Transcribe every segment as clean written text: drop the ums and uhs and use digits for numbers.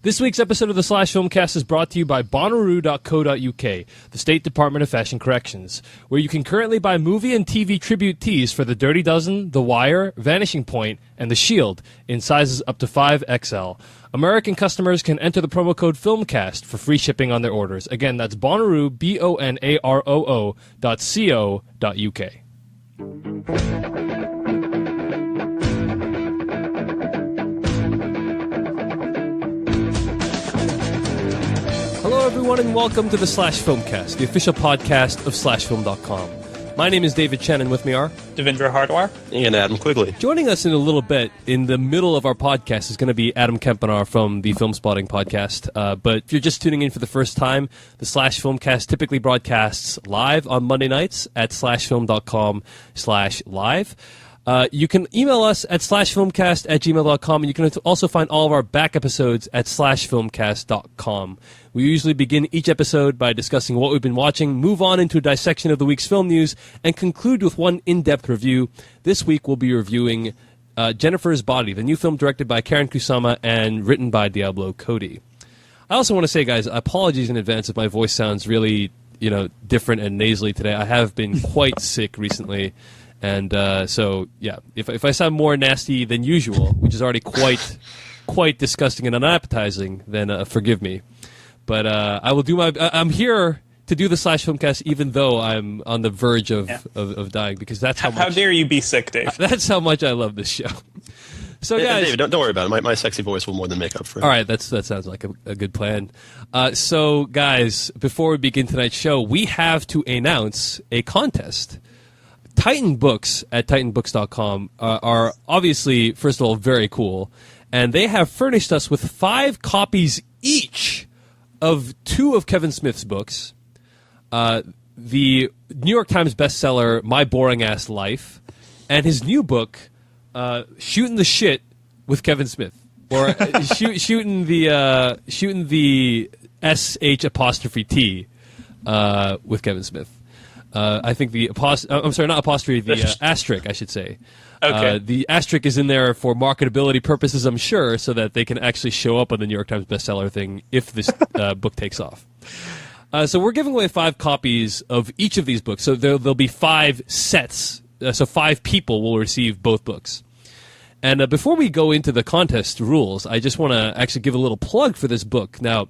This week's episode of the Slash Filmcast is brought to you by Bonnaroo.co.uk, the State Department of Fashion Corrections, where you can currently buy movie and TV tribute tees for The Dirty Dozen, The Wire, Vanishing Point, and The Shield in sizes up to 5XL. American customers can enter the promo code FILMCAST for free shipping on their orders. Again, that's Bonnaroo, BONAROO.co.uk. Hello, everyone, and welcome to the Slash Filmcast, the official podcast of SlashFilm.com. My name is David Chen, and with me are Devindra Hardwar and Adam Quigley. Joining us in a little bit, in the middle of our podcast, is going to be Adam Kempenaar from the Film Spotting podcast. But if you're just tuning in for the first time, the Slash Filmcast typically broadcasts live on Monday nights at slashfilm.com/live. You can email us at slashfilmcast@gmail.com, and you can also find all of our back episodes at slashfilmcast.com. We usually begin each episode by discussing what we've been watching, move on into a dissection of the week's film news, and conclude with one in-depth review. This week we'll be reviewing Jennifer's Body, the new film directed by Karen Kusama and written by Diablo Cody. I also want to say, guys, apologies in advance if my voice sounds really, different and nasally today. I have been quite sick recently. And so, yeah, if I sound more nasty than usual, which is already quite disgusting and unappetizing, then forgive me. But I will do my. I'm here to do the Slash Filmcast, even though I'm on the verge of dying, because that's how much. How dare you be sick, Dave? That's how much I love this show. So, guys, David, don't worry about it. My sexy voice will more than make up for it. All right, that sounds like a good plan. So, guys, before we begin tonight's show, we have to announce a contest. Titan Books at titanbooks.com are obviously, first of all, very cool, and they have furnished us with 5 copies each of 2 of Kevin Smith's books, the New York Times bestseller My Boring Ass Life, and his new book, Shooting the Shit with Kevin Smith, or shooting the SH''T with Kevin Smith. I think the asterisk, I should say. Okay. The asterisk is in there for marketability purposes, I'm sure, so that they can actually show up on the New York Times bestseller thing if this book takes off. So we're giving away 5 copies of each of these books. So there'll be 5 sets. So 5 people will receive both books. And before we go into the contest rules, I just want to actually give a little plug for this book. Now,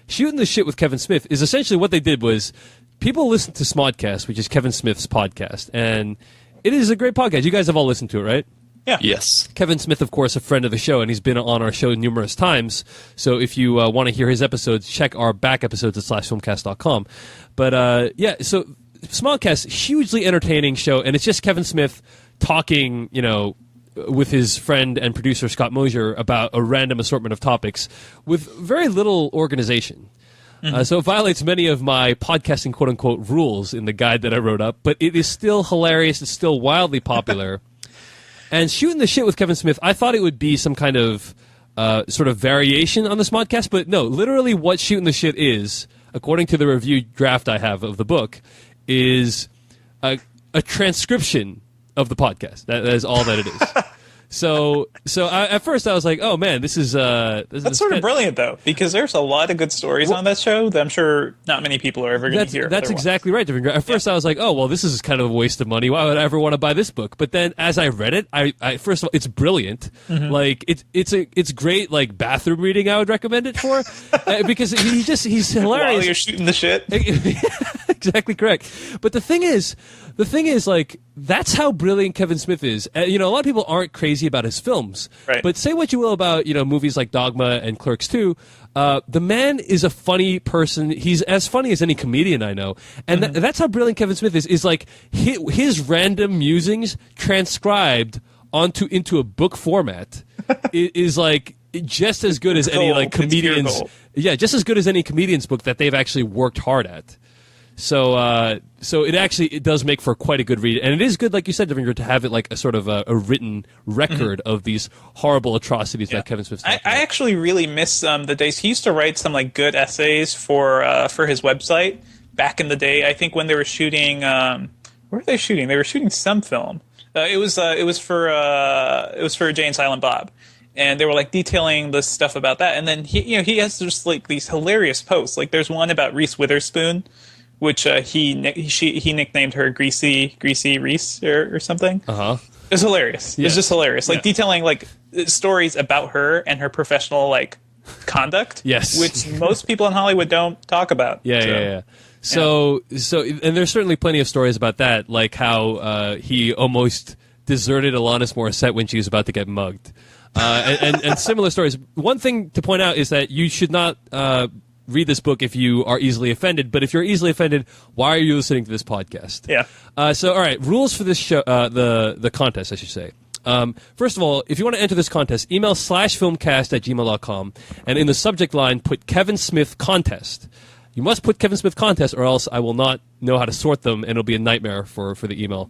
Shooting the Shit with Kevin Smith is essentially what they did was people listen to Smodcast, which is Kevin Smith's podcast, and it is a great podcast. You guys have all listened to it, right? Yeah. Yes. Kevin Smith, of course, a friend of the show, and he's been on our show numerous times. So if you want to hear his episodes, check our back episodes at slashfilmcast.com. But, so Smodcast, hugely entertaining show, and it's just Kevin Smith talking, with his friend and producer Scott Mosier about a random assortment of topics with very little organization. So it violates many of my podcasting quote-unquote rules in the guide that I wrote up, but it is still hilarious. It's still wildly popular. And Shooting the Shit with Kevin Smith, I thought it would be some kind of sort of variation on this podcast, but no, literally what Shooting the Shit is, according to the review draft I have of the book, is a transcription of the podcast. That is all that it is. So at first I was like, oh man, this is That's sort of brilliant though, because there's a lot of good stories on that show that I'm sure not many people are ever going to hear. That's exactly right, Devindra. At first I was like, oh well, this is kind of a waste of money. Why would I ever want to buy this book? But then as I read it, I first of all, it's brilliant. Mm-hmm. Like it's great, like bathroom reading. I would recommend it for because he's hilarious. While you're shooting the shit. Exactly correct. But the thing is, like, that's how brilliant Kevin Smith is. A lot of people aren't crazy about his films. Right. But say what you will about, movies like Dogma and Clerks 2, the man is a funny person. He's as funny as any comedian I know. And that's how brilliant Kevin Smith is like his random musings transcribed into a book format is like just as good as any like comedian's. Yeah, just as good as any comedian's book that they've actually worked hard at. So it does make for quite a good read, and it is good, like you said, Devindra, to have it like a sort of a written record of these horrible atrocities that Kevin Smith's talking about. I actually really miss the days he used to write some like good essays for his website back in the day. I think when they were shooting, where were they shooting? They were shooting some film. It was for Jay and Silent Bob. and they were like detailing the stuff about that. And then he has just like these hilarious posts. Like there's one about Reese Witherspoon, which he nicknamed her Greasy Reese or something. It's hilarious. Yeah. It's just hilarious. Like detailing like stories about her and her professional like conduct. Yes. Which most people in Hollywood don't talk about. Yeah. So and there's certainly plenty of stories about that, like how he almost deserted Alanis Morissette when she was about to get mugged. And similar stories. One thing to point out is that you should not read this book if you are easily offended, but if you're easily offended, why are you listening to this podcast? Yeah. So, all right, rules for this show, the contest, I should say. First of all, if you want to enter this contest, email /filmcast@gmail.com, and in the subject line, put Kevin Smith Contest. You must put Kevin Smith Contest, or else I will not know how to sort them, and it'll be a nightmare for the email.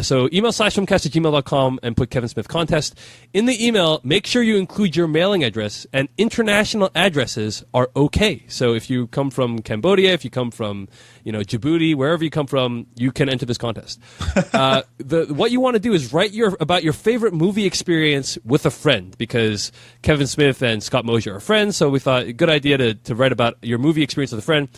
So email /filmcast@gmail.com and put Kevin Smith Contest. In the email, make sure you include your mailing address, and international addresses are okay. So if you come from Cambodia, if you come from Djibouti, wherever you come from, you can enter this contest. What you want to do is write about your favorite movie experience with a friend, because Kevin Smith and Scott Mosier are friends, so we thought a good idea to write about your movie experience with a friend.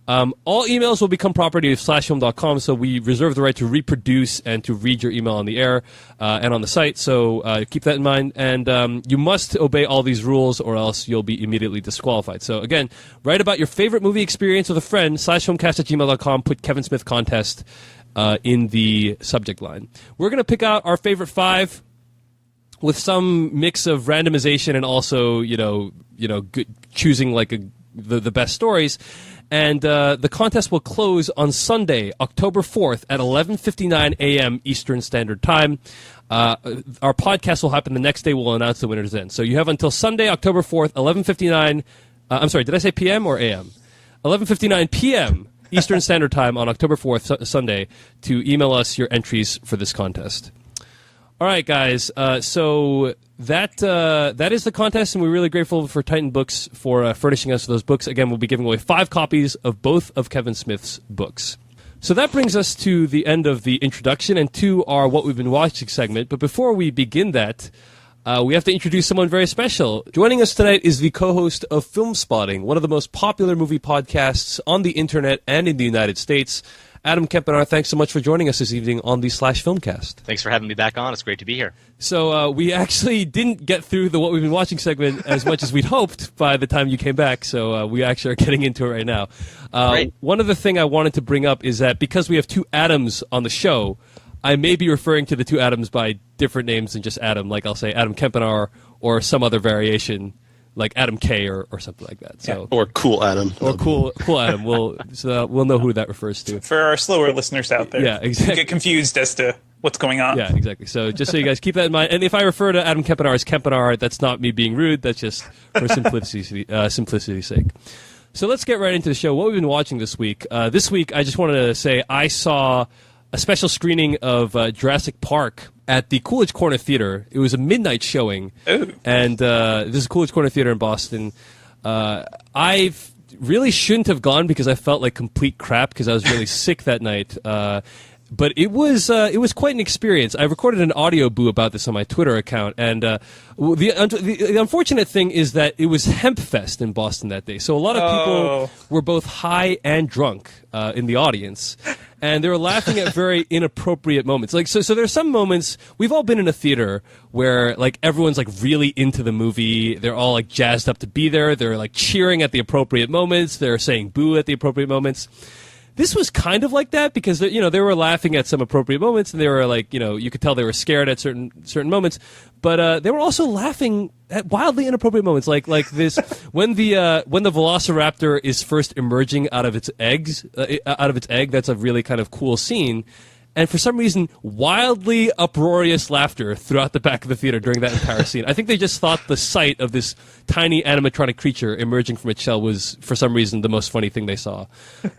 All emails will become property of /film.com, so we reserve the right to reproduce and to read your email on the air and on the site, so keep that in mind. And you must obey all these rules, or else you'll be immediately disqualified. So again, write about your favorite movie experience with a friend, /filmcast@gmail.com, put Kevin Smith Contest in the subject line. We're going to pick out our favorite 5 with some mix of randomization and also, choosing like the best stories. And the contest will close on Sunday, October 4th at 11:59 a.m. Eastern Standard Time. Our podcast will happen the next day. We'll announce the winners then. So you have until Sunday, October 4th, 11:59. I'm sorry, did I say p.m. or a.m.? 11:59 p.m. Eastern Standard Time on October 4th, Sunday, to email us your entries for this contest. All right, guys. So that is the contest, and we're really grateful for Titan Books for furnishing us those books. Again, we'll be giving away 5 copies of both of Kevin Smith's books. So that brings us to the end of the introduction and to our What We've Been Watching segment. But before we begin that, we have to introduce someone very special. Joining us tonight is the co-host of Film Spotting, one of the most popular movie podcasts on the internet and in the United States. Adam Kempenaar, thanks so much for joining us this evening on the /Filmcast. Thanks for having me back on. It's great to be here. So we actually didn't get through the What We've Been Watching segment as much as we'd hoped by the time you came back, so we actually are getting into it right now. One other thing I wanted to bring up is that because we have 2 Adams on the show, I may be referring to the 2 Adams by different names than just Adam, like I'll say Adam Kempenaar or some other variation, like Adam K or something like that. So Or Cool Adam. Or cool Adam. We'll know who that refers to. For our slower listeners out there. Yeah, exactly. Who get confused as to what's going on. Yeah, exactly. So just so you guys keep that in mind. And if I refer to Adam Kempenaar as Kempenaar, that's not me being rude. That's just for simplicity's sake. So let's get right into the show. What we've been watching this week. This week, I just wanted to say I saw a special screening of Jurassic Park at the Coolidge Corner Theater. It was a midnight showing. Ooh. And this is Coolidge Corner Theater in Boston. I really shouldn't have gone because I felt like complete crap because I was really sick that night. But it was quite an experience. I recorded an audio boo about this on my Twitter account, and the unfortunate thing is that it was Hempfest in Boston that day. So a lot of people were both high and drunk in the audience, and they were laughing at very inappropriate moments. Like so there's some moments we've all been in a theater where like everyone's like really into the movie. They're all like jazzed up to be there. They're like cheering at the appropriate moments. They're saying boo at the appropriate moments. This was kind of like that because they were laughing at some appropriate moments, and they were like, you could tell they were scared at certain moments, but they were also laughing at wildly inappropriate moments, like this when the Velociraptor is first emerging out of its egg. That's a really kind of cool scene. And for some reason, wildly uproarious laughter throughout the back of the theater during that entire scene. I think they just thought the sight of this tiny animatronic creature emerging from its shell was, for some reason, the most funny thing they saw.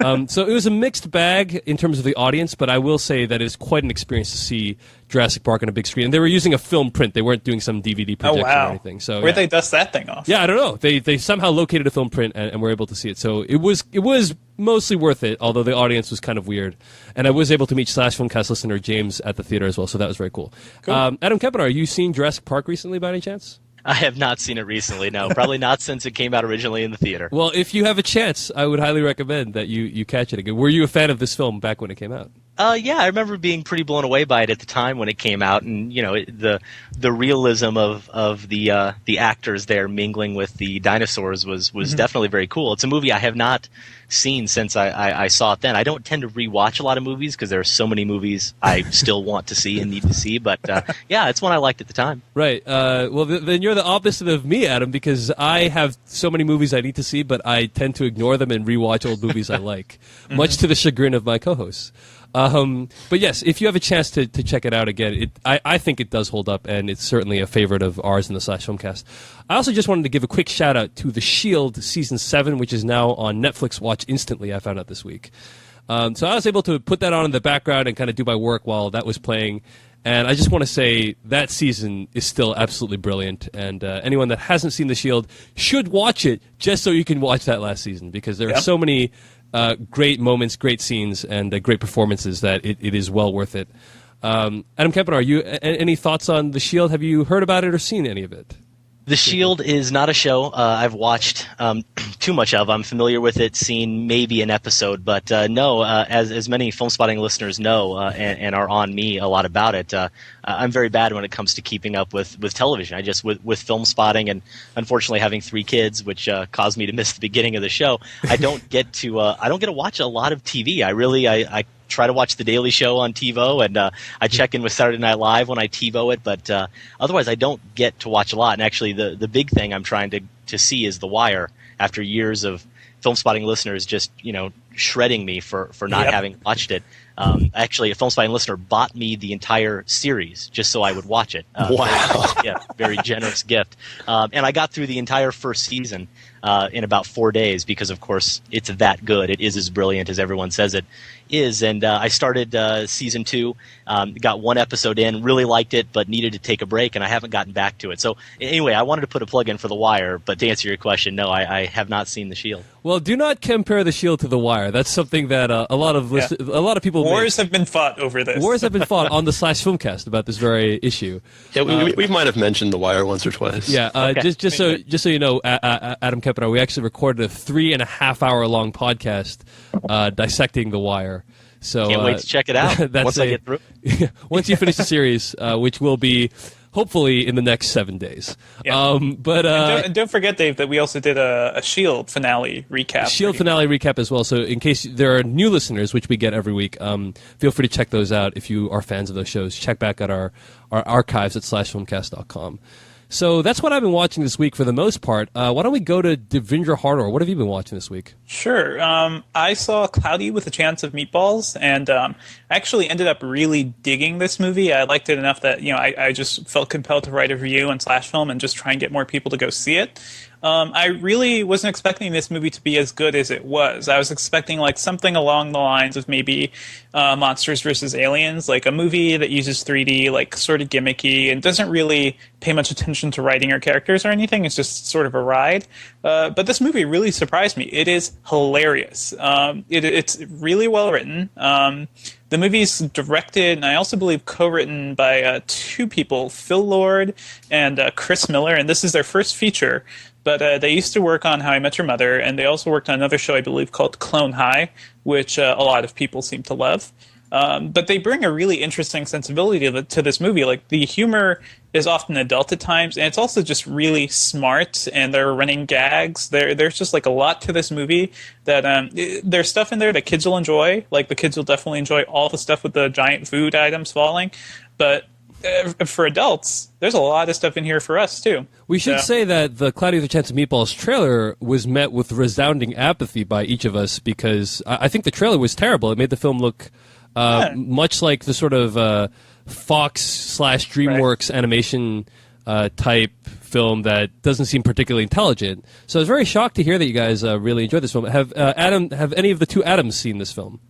So it was a mixed bag in terms of the audience, but I will say that it's quite an experience to see Jurassic Park on a big screen. And they were using a film print. They weren't doing some DVD projection or anything. So where'd they dust that thing off? Yeah, I don't know. They somehow located a film print and were able to see it. So it was mostly worth it, although the audience was kind of weird. And I was able to meet /Filmcast listener James at the theater as well, so that was very cool. Adam Kempenaar, you seen Jurassic Park recently by any chance? I have not seen it recently. No, probably not since it came out originally in the theater. Well, if you have a chance, I would highly recommend that you catch it again. Were you a fan of this film back when it came out? Yeah, I remember being pretty blown away by it at the time when it came out, and the realism of the actors there mingling with the dinosaurs was definitely very cool. It's a movie I have not seen since I saw it then. I don't tend to rewatch a lot of movies because there are so many movies I still want to see and need to see, but yeah, it's one I liked at the time. Right. Well, then you're the opposite of me, Adam, because I have so many movies I need to see, but I tend to ignore them and rewatch old movies I like, much to the chagrin of my co-hosts. But yes, if you have a chance to check it out again, I think it does hold up, and it's certainly a favorite of ours in the Slash Filmcast. I also just wanted to give a quick shout out to The Shield Season 7, which is now on Netflix Watch Instantly, I found out this week. So I was able to put that on in the background and kind of do my work while that was playing. And I just want to say that season is still absolutely brilliant, and anyone that hasn't seen The Shield should watch it just so you can watch that last season, because there are so many great moments, great scenes, and great performances that it is well worth it. Adam Kempenaar, any thoughts on The Shield? Have you heard about it or seen any of it? The Shield is not a show I've watched too much of. I'm familiar with it, seen maybe an episode, but no, as many Film Spotting listeners know and are on me a lot about it, I'm very bad when it comes to keeping up with television. I just, with Film Spotting and unfortunately having 3 kids, which caused me to miss the beginning of the show, I don't get to watch a lot of TV. I try to watch The Daily Show on TiVo, and I check in with Saturday Night Live when I TiVo it, but otherwise I don't get to watch a lot. And actually the big thing I'm trying to see is The Wire, after years of Film Spotting listeners just shredding me for not having watched it. Actually, a Film Spotting listener bought me the entire series just so I would watch it. Wow. Very generous gift. And I got through the entire first season in about 4 days because, of course, it's that good. It is as brilliant as everyone says it is. And I started season 2, got 1 episode in, really liked it, but needed to take a break, and I haven't gotten back to it. So anyway, I wanted to put a plug in for The Wire, but to answer your question, no, I have not seen The Shield. Well, do not compare The Shield to The Wire. That's something that a lot of people. Wars have been fought over this. Wars have been fought on the Slash Filmcast about this very issue. Yeah, we might have mentioned The Wire once or twice. Yeah, Okay. just so you know, Adam Kempenaar, we actually recorded a 3.5-hour long podcast dissecting The Wire. So Can't wait to check it out once I get through. Once you finish the series, which will be hopefully in the next 7 days. Yeah. And don't forget, Dave, that we also did a Shield finale recap. Shield finale recap as well. So in case there are new listeners, which we get every week, feel free to check those out if you are fans of those shows. Check back at our archives at slashfilmcast.com. So that's what I've been watching this week for the most part. Why don't we go to Devindra Hardor? What have you been watching this week? Sure. I saw Cloudy with a Chance of Meatballs, and I actually ended up really digging this movie. I liked it enough that I just felt compelled to write a review on Slash Film and just try and get more people to go see it. I really wasn't expecting this movie to be as good as it was. I was expecting like something along the lines of maybe Monsters vs. Aliens, like a movie that uses 3D, like sort of gimmicky, and doesn't really pay much attention to writing or characters or anything. It's just sort of a ride. But this movie really surprised me. It is hilarious. It's really well written. The movie's directed, and I also believe co-written by 2 people, Phil Lord and Chris Miller, and this is their first feature. But they used to work on How I Met Your Mother, and they also worked on another show, I believe, called Clone High, which a lot of people seem to love. But they bring a really interesting sensibility to this movie. Like, the humor is often adult at times, and it's also just really smart, and there are running gags. There's just, like, a lot to this movie that there's stuff in there that kids will enjoy. Like, the kids will definitely enjoy all the stuff with the giant food items falling. But for adults, there's a lot of stuff in here for us, too. We should say that the Cloudy with a Chance of Meatballs trailer was met with resounding apathy by each of us because I think the trailer was terrible. It made the film look much like the sort of Fox/DreamWorks animation type film that doesn't seem particularly intelligent. So I was very shocked to hear that you guys really enjoyed this film. Have any of the 2 Adams seen this film?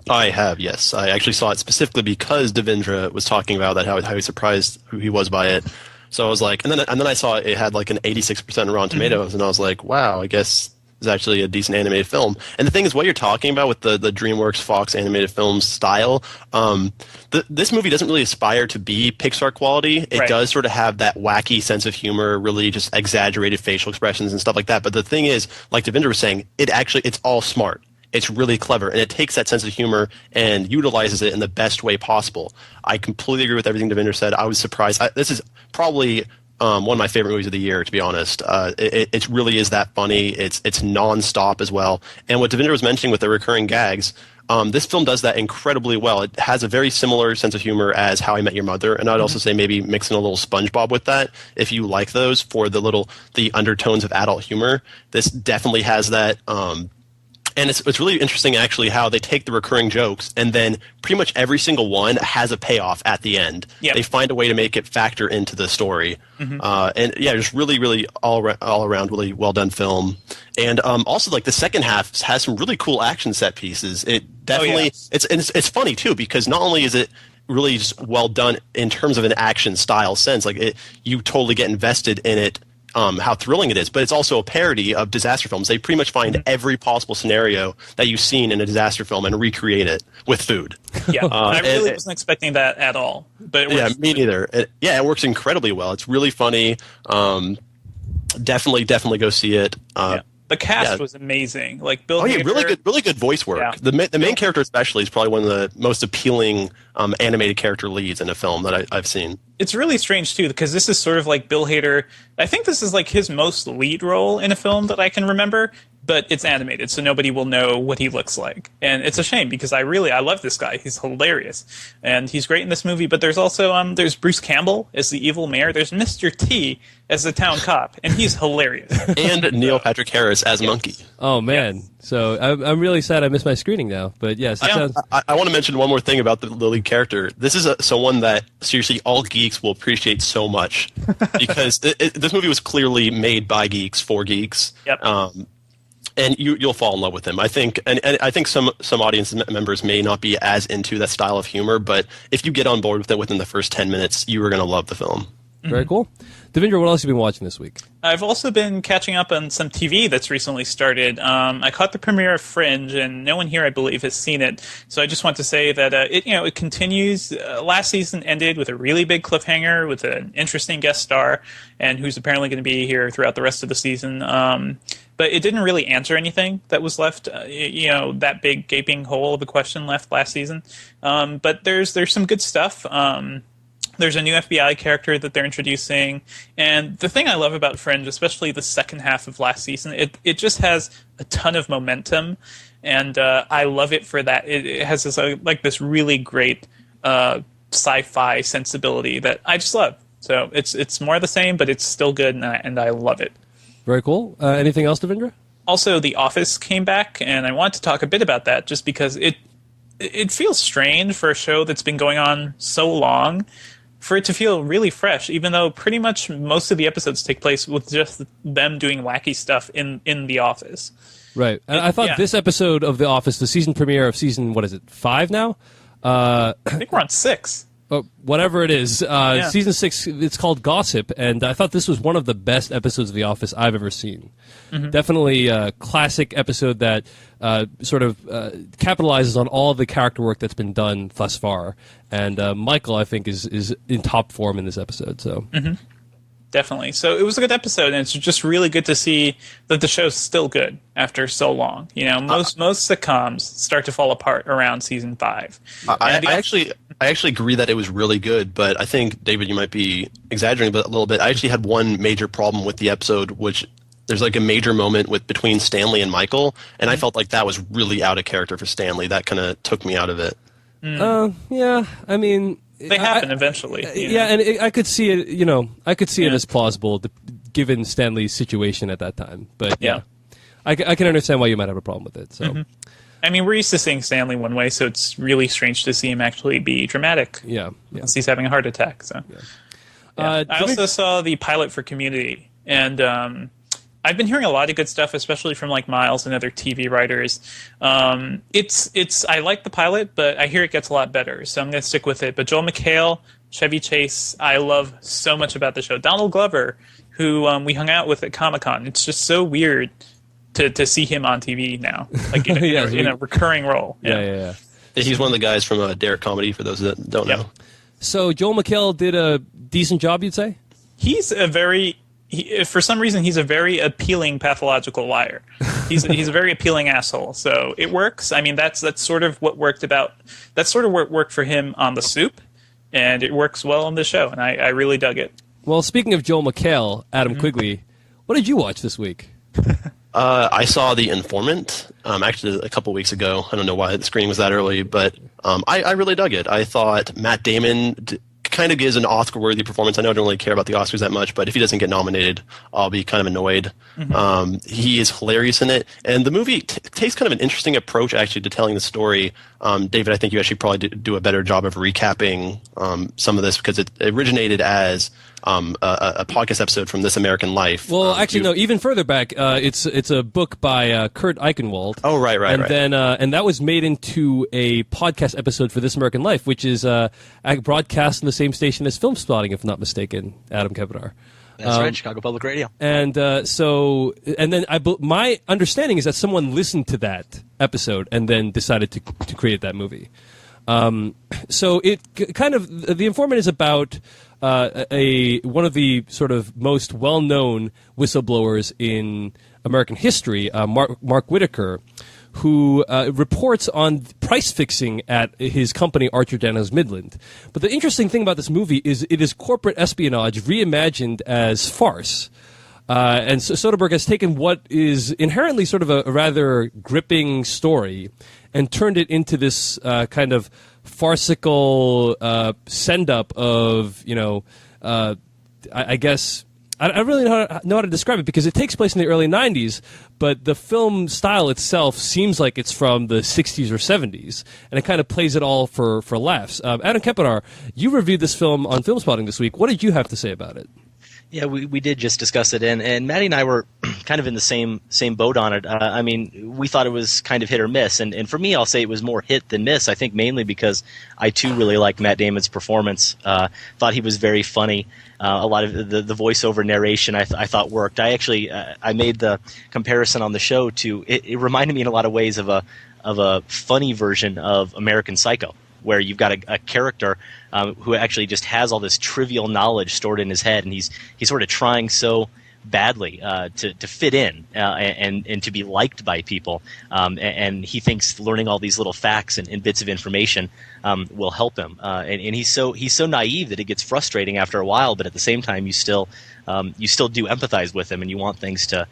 I have, yes. I actually saw it specifically because Devindra was talking about that, how surprised he was by it. So I was like, and then I saw it had like an 86% Rotten Tomatoes, and I was like, wow, I guess is actually a decent animated film. And the thing is, what you're talking about with the DreamWorks Fox animated film style, this movie doesn't really aspire to be Pixar quality. It does sort of have that wacky sense of humor, really just exaggerated facial expressions and stuff like that. But the thing is, like Devindra was saying, it's all smart. It's really clever, and it takes that sense of humor and utilizes it in the best way possible. I completely agree with everything Devindra said. I was surprised. This is probably one of my favorite movies of the year, to be honest. It really is that funny. It's nonstop as well. And what Devindra was mentioning with the recurring gags, this film does that incredibly well. It has a very similar sense of humor as How I Met Your Mother, and I'd also say maybe mixing a little SpongeBob with that, if you like those, for the undertones of adult humor. This definitely has that. And it's really interesting, actually, how they take the recurring jokes and then pretty much every single one has a payoff at the end. Yep. They find a way to make it factor into the story. And yeah, just really, really all around really well done film. And also, like, the second half has some really cool action set pieces. It definitely it's funny too, because not only is it really just well done in terms of an action style sense, like you totally get invested in it. How thrilling it is, but it's also a parody of disaster films. They pretty much find every possible scenario that you've seen in a disaster film and recreate it with food. Yeah, I really wasn't expecting that at all. But it works. Me neither. It works incredibly well. It's really funny. Definitely go see it. The cast was amazing. Like Bill Hader, really good voice work. Yeah. The main character especially is probably one of the most appealing animated character leads in a film that I've seen. It's really strange too, because this is sort of like Bill Hader. I think this is like his most lead role in a film that I can remember, but it's animated, so nobody will know what he looks like. And it's a shame, because I love this guy. He's hilarious, and he's great in this movie. But there's also there's Bruce Campbell as the evil mayor. There's Mr. T as the town cop, and he's hilarious. And Neil Patrick Harris as Monkey. Oh man, so I'm really sad I missed my screening now. But yes, I want to mention one more thing about the lead character. This is someone that seriously all geeks will appreciate so much, because this movie was clearly made by geeks for geeks. Yep. And you'll fall in love with him. I think, and I think some audience members may not be as into that style of humor, but if you get on board with it within the first 10 minutes, you are going to love the film. Very cool. Devindra, what else have you been watching this week? I've also been catching up on some TV that's recently started. I caught the premiere of Fringe, and no one here, I believe, has seen it. So I just want to say that it continues. Last season ended with a really big cliffhanger with an interesting guest star, and who's apparently going to be here throughout the rest of the season. But it didn't really answer anything that was left, that big gaping hole of a question left last season. But there's some good stuff. There's a new FBI character that they're introducing. And the thing I love about Fringe, especially the second half of last season, it just has a ton of momentum. And I love it for that. It has this really great sci-fi sensibility that I just love. So it's more of the same, but it's still good, and I love it. Very cool. Anything else, Devindra? Also, The Office came back, and I want to talk a bit about that just because it feels strange for a show that's been going on so long for it to feel really fresh, even though pretty much most of the episodes take place with just them doing wacky stuff in The Office. Right. And I thought this episode of The Office, the season premiere of season, 5 now? I think we're on 6. Whatever it is, season 6, it's called Gossip, and I thought this was one of the best episodes of The Office I've ever seen. Mm-hmm. Definitely a classic episode that sort of capitalizes on all the character work that's been done thus far. And Michael, I think, is in top form in this episode. So. Mm-hmm. Definitely. So it was a good episode, and it's just really good to see that the show's still good after so long. Most sitcoms start to fall apart around season 5. I actually agree that it was really good, but I think, David, you might be exaggerating a little bit. I actually had one major problem with the episode, which there's like a major moment between Stanley and Michael, and I felt like that was really out of character for Stanley. That kind of took me out of it. Yeah, I mean... They happen eventually. Yeah, and I could see it. I could see it as plausible, given Stanley's situation at that time. But yeah, I can understand why you might have a problem with it. So, I mean, we're used to seeing Stanley one way, so it's really strange to see him actually be dramatic. Yeah. Unless he's having a heart attack. So, I also saw the pilot for Community, and I've been hearing a lot of good stuff, especially from like Miles and other TV writers. I like the pilot, but I hear it gets a lot better, so I'm going to stick with it. But Joel McHale, Chevy Chase, I love so much about the show. Donald Glover, who we hung out with at Comic-Con. It's just so weird to see him on TV now, like in a recurring role. Yeah. He's one of the guys from Derek Comedy, for those that don't know. So Joel McHale did a decent job, you'd say? He's for some reason, he's a very appealing pathological liar. He's a very appealing asshole. So it works. I mean, that's sort of what worked for him on The Soup, and it works well on this show, and I really dug it. Well, speaking of Joel McHale, Adam Quigley, what did you watch this week? I saw The Informant, actually a couple weeks ago. I don't know why the screening was that early, but I really dug it. I thought Matt Damon kind of gives an Oscar-worthy performance. I know I don't really care about the Oscars that much, but if he doesn't get nominated, I'll be kind of annoyed. He is hilarious in it, and the movie takes kind of an interesting approach, actually, to telling the story. David, I think you actually probably do a better job of recapping some of this, because it originated as a podcast episode from This American Life. Well, actually, no. Even further back, it's a book by Kurt Eichenwald. Oh, right. Then and that was made into a podcast episode for This American Life, which is broadcast on the same station as Film Spotting, if not mistaken. Adam Kepinar. That's right, Chicago Public Radio. And then my understanding is that someone listened to that episode and then decided to create that movie. So it kind of, The Informant is about one of the sort of most well-known whistleblowers in American history, Mark Whitaker, who reports on price fixing at his company, Archer Daniels Midland. But the interesting thing about this movie is it is corporate espionage reimagined as farce. And so Soderbergh has taken what is inherently sort of a rather gripping story and turned it into this kind of farcical send-up of, I guess... I don't really know how to describe it, because it takes place in the early 90s, but the film style itself seems like it's from the 60s or 70s, and it kind of plays it all for laughs. Adam Kepinar, you reviewed this film on Film Spotting this week. What did you have to say about it? Yeah, we did just discuss it, and Maddie and I were kind of in the same boat on it. I mean, we thought it was kind of hit or miss, and for me, I'll say it was more hit than miss. I think mainly because I too really liked Matt Damon's performance. Thought he was very funny. A lot of the voiceover narration I thought worked. I actually I made the comparison on the show to it reminded me in a lot of ways of a funny version of American Psycho, where you've got a character who actually just has all this trivial knowledge stored in his head, and he's sort of trying so badly to fit in and to be liked by people, and he thinks learning all these little facts and bits of information will help him, and he's so naive that it gets frustrating after a while, but at the same time you still do empathize with him, and you want things to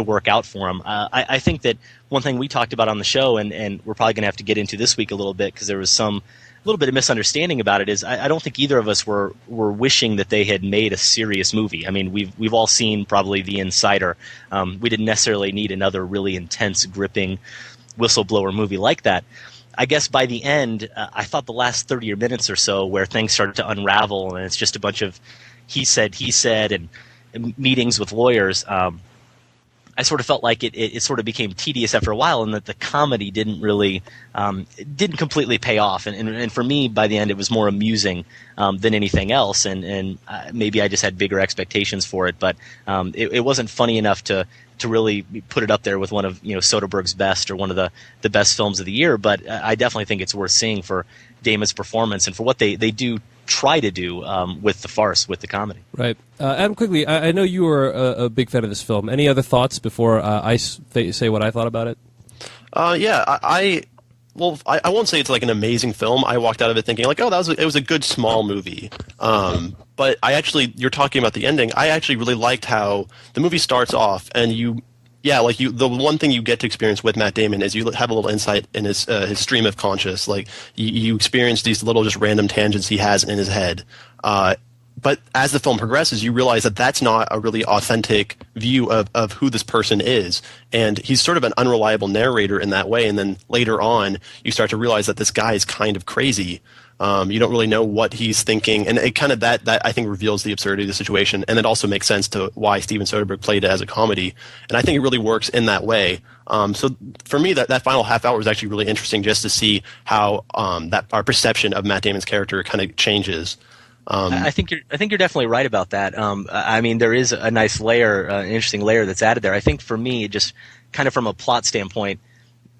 work out for him. I think that one thing we talked about on the show, and we're probably going to have to get into this week a little bit, because there was a little bit of misunderstanding about it, is I don't think either of us were wishing that they had made a serious movie. I mean, we've all seen probably The Insider. We didn't necessarily need another really intense, gripping whistleblower movie like that. I guess by the end, I thought the last 30 minutes or so, where things started to unravel, and it's just a bunch of he said, and meetings with lawyers, I sort of felt like it sort of became tedious after a while, and that the comedy didn't completely pay off. And for me, by the end, it was more amusing than anything else. And maybe I just had bigger expectations for it, but it wasn't funny enough to really put it up there with one of Soderbergh's best, or one of the best films of the year. But I definitely think it's worth seeing for Damon's performance and for what they do try to do with the farce, with the comedy. Right. Adam, quickly, I know you were a big fan of this film. Any other thoughts before I say what I thought about it? Yeah, I won't say it's like an amazing film. I walked out of it thinking like, oh, it was a good small movie. But you're talking about the ending. I actually really liked how the movie starts off, and the one thing you get to experience with Matt Damon is you have a little insight in his stream of conscious. Like you experience these little just random tangents he has in his head. But as the film progresses, you realize that that's not a really authentic view of who this person is. And he's sort of an unreliable narrator in that way. And then later on, you start to realize that this guy is kind of crazy. You don't really know what he's thinking. And it kind of that I think reveals the absurdity of the situation. And it also makes sense to why Steven Soderbergh played it as a comedy. And I think it really works in that way. So for me, that final half hour was actually really interesting, just to see how our perception of Matt Damon's character kind of changes. I think you're definitely right about that. I mean, there is a nice layer, an interesting layer that's added there. I think for me, just kind of from a plot standpoint,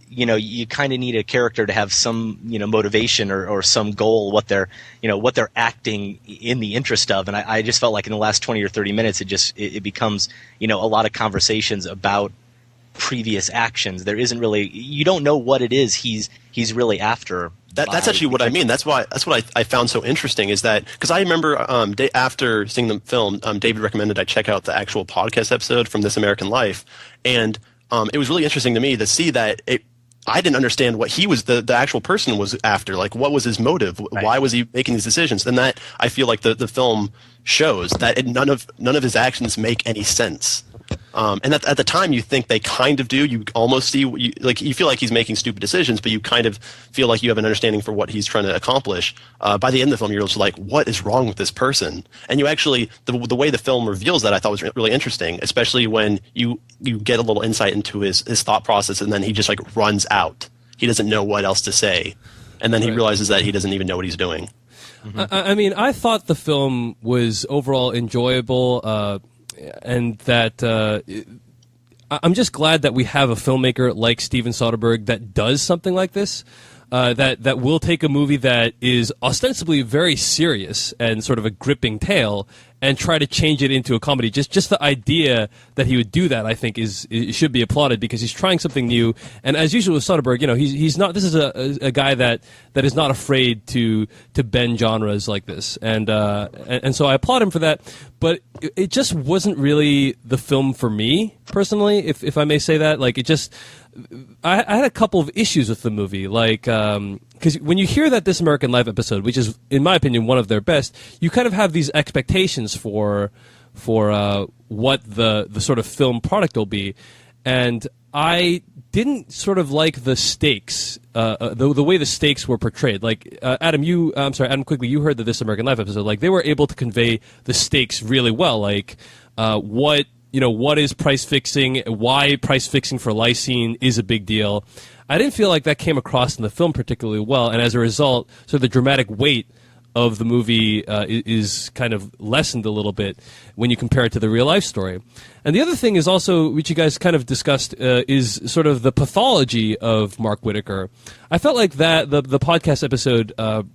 you kind of need a character to have some, motivation or some goal, what they're acting in the interest of. And I just felt like in the last 20 or 30 minutes, it becomes, a lot of conversations about previous actions. There isn't really, you don't know what it is he's really after. That's actually what I mean. That's what I found so interesting is that, because I remember after seeing the film, David recommended I check out the actual podcast episode from This American Life, and it was really interesting to me to see that I didn't understand what he was, the actual person was after. Like, what was his motive? Right. Why was he making these decisions? And that, I feel like the film shows that none of his actions make any sense. And at the time, you think they kind of do. You almost see, you feel like he's making stupid decisions, but you kind of feel like you have an understanding for what he's trying to accomplish. By the end of the film, you're just like, what is wrong with this person? And you actually, the way the film reveals that, I thought was really interesting, especially when you get a little insight into his thought process, and then he just like runs out. He doesn't know what else to say. And then he realizes that he doesn't even know what he's doing. Mm-hmm. I mean, I thought the film was overall enjoyable, and that I'm just glad that we have a filmmaker like Steven Soderbergh that does something like this, that will take a movie that is ostensibly very serious and sort of a gripping tale and try to change it into a comedy. Just the idea that he would do that, I think, it should be applauded, because he's trying something new. And as usual with Soderbergh, he's not. This is a guy that is not afraid to bend genres like this, and so I applaud him for that. But it just wasn't really the film for me personally, if I may say that. Like, it just, I had a couple of issues with the movie, like, because when you hear that This American Life episode, which is, in my opinion, one of their best, you kind of have these expectations for what the sort of film product will be, and I didn't sort of like the stakes, the way the stakes were portrayed. Like, Adam Quigley, you heard the This American Life episode. Like, they were able to convey the stakes really well. Like, what is price fixing? Why price fixing for lysine is a big deal. I didn't feel like that came across in the film particularly well, and as a result, so the dramatic weight of the movie is kind of lessened a little bit when you compare it to the real life story. And the other thing is also, which you guys kind of discussed, is sort of the pathology of Mark Whitaker. I felt like that the podcast episode of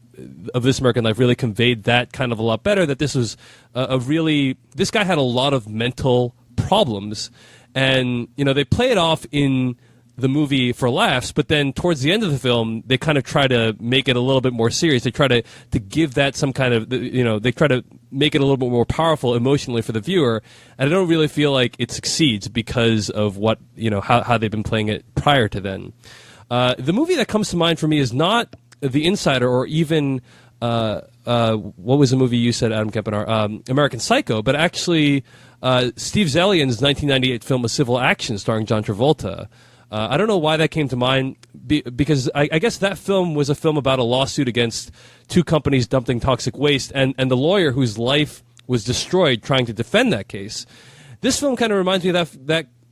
This American Life really conveyed that kind of a lot better, that this was this guy had a lot of mental problems, and they play it off in the movie for laughs, but then towards the end of the film, they kind of try to make it a little bit more serious. They try to give that some kind of, they try to make it a little bit more powerful emotionally for the viewer, and I don't really feel like it succeeds because of what, how they've been playing it prior to then. The movie that comes to mind for me is not The Insider, or even, what was the movie you said, Adam Kempenar? American Psycho, but actually Steve Zalian's 1998 film A Civil Action starring John Travolta. I don't know why that came to mind, because I guess that film was a film about a lawsuit against two companies dumping toxic waste, and the lawyer whose life was destroyed trying to defend that case. This film kind of reminds me of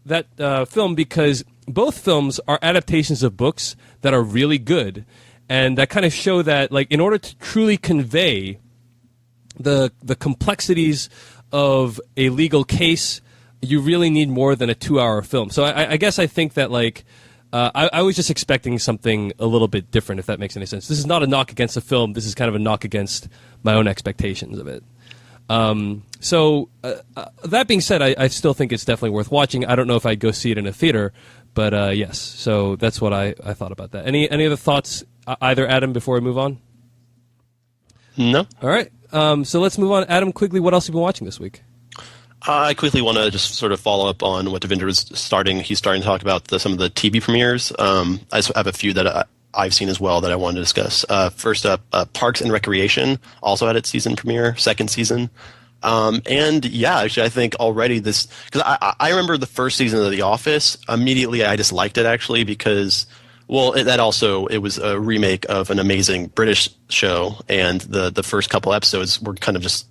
that film, because both films are adaptations of books that are really good, and that kind of show that, like, in order to truly convey the complexities of a legal case, you really need more than a 2-hour film. So I guess I think that, like, I was just expecting something a little bit different, if that makes any sense. This is not a knock against the film. This is kind of a knock against my own expectations of it. So that being said, I still think it's definitely worth watching. I don't know if I'd go see it in a theater, but yes. So that's what I thought about that. Any other thoughts, either Adam, before we move on? No. All right. So let's move on. Adam, quickly, what else have you been watching this week? I quickly want to just sort of follow up on what Devindra was starting. He's starting to talk about some of the TV premieres. I just have a few that I've seen as well that I wanted to discuss. First up, Parks and Recreation also had its season premiere, second season. And yeah, actually, I think already this, because I remember the first season of The Office. Immediately, I disliked it actually because, well, it was a remake of an amazing British show, and the first couple episodes were kind of just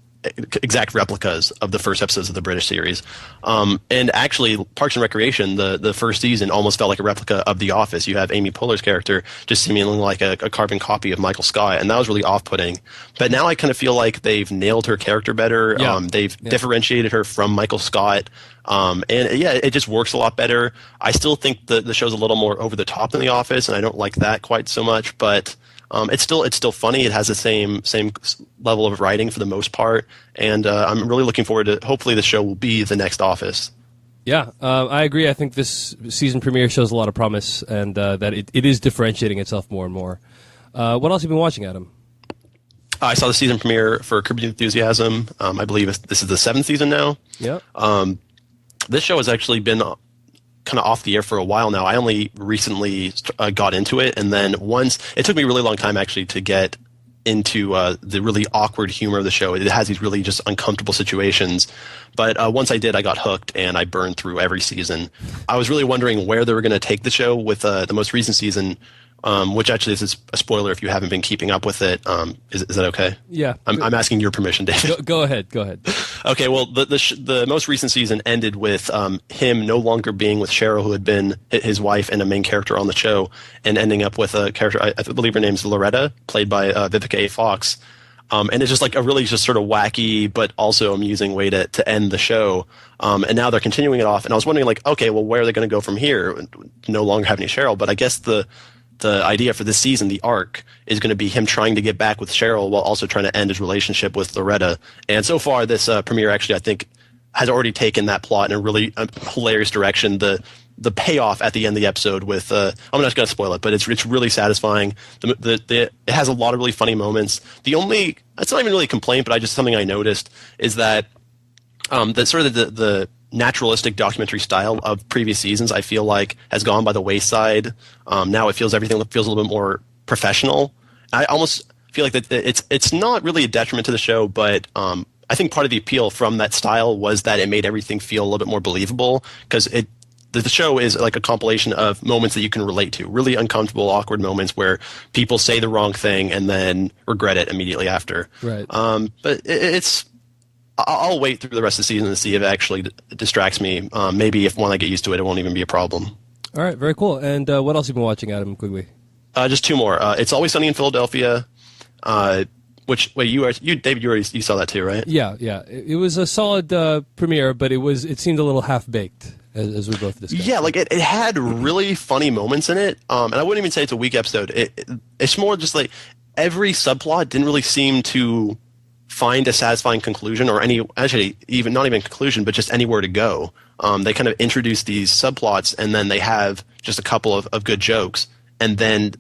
exact replicas of the first episodes of the British series. And actually, Parks and Recreation, the first season, almost felt like a replica of The Office. You have Amy Poehler's character just seemingly like a carbon copy of Michael Scott, and that was really off-putting. But now I kind of feel like they've nailed her character better. Yeah. They've differentiated her from Michael Scott. And yeah, it just works a lot better. I still think the show's a little more over the top than The Office, and I don't like that quite so much, but it's still funny. It has the same level of writing for the most part, and I'm really looking forward to. Hopefully, the show will be the next Office. Yeah, I agree. I think this season premiere shows a lot of promise, and that it is differentiating itself more and more. What else have you been watching, Adam? I saw the season premiere for Curb Your Enthusiasm. I believe this is the 7th season now. Yeah. This show has actually been kind of off the air for a while now. I only recently got into it, and then once it took me a really long time actually to get into the really awkward humor of the show. It has these really just uncomfortable situations, but once I did, I got hooked and I burned through every season. I was really wondering where they were going to take the show with the most recent season, which actually this is a spoiler if you haven't been keeping up with it. Is that okay? Yeah. I'm asking your permission, David. Go ahead. Okay, well, the most recent season ended with him no longer being with Cheryl, who had been his wife and a main character on the show, and ending up with a character, I believe her name's Loretta, played by Vivica A. Fox. And it's just like a really just sort of wacky but also amusing way to end the show. And now they're continuing it off, and I was wondering, like, okay, well, where are they going to go from here? No longer having Cheryl, but I guess the idea for this season, the arc, is going to be him trying to get back with Cheryl while also trying to end his relationship with Loretta. And so far, this premiere actually, I think, has already taken that plot in a really hilarious direction. The payoff at the end of the episode with I'm not going to spoil it, but it's really satisfying. It has a lot of really funny moments. It's not even really a complaint, but something I noticed is that the naturalistic documentary style of previous seasons, I feel like, has gone by the wayside. Now everything feels a little bit more professional. I almost feel like that it's not really a detriment to the show, but I think part of the appeal from that style was that it made everything feel a little bit more believable, because the show is like a compilation of moments that you can relate to, really uncomfortable, awkward moments where people say the wrong thing and then regret it immediately after. Right. But I'll wait through the rest of the season to see if it actually distracts me. Maybe when I get used to it, it won't even be a problem. All right, very cool. And what else have you been watching, Adam, quickly? Just 2 more. It's Always Sunny in Philadelphia, which David, you saw that too, right? Yeah. It was a solid premiere, but it seemed a little half-baked, as we both discussed. Yeah, like it had really funny moments in it, and I wouldn't even say it's a weak episode. It's more just like every subplot didn't really seem to find a satisfying conclusion, or even not even conclusion, but just anywhere to go. They kind of introduce these subplots, and then they have just a couple of good jokes, and then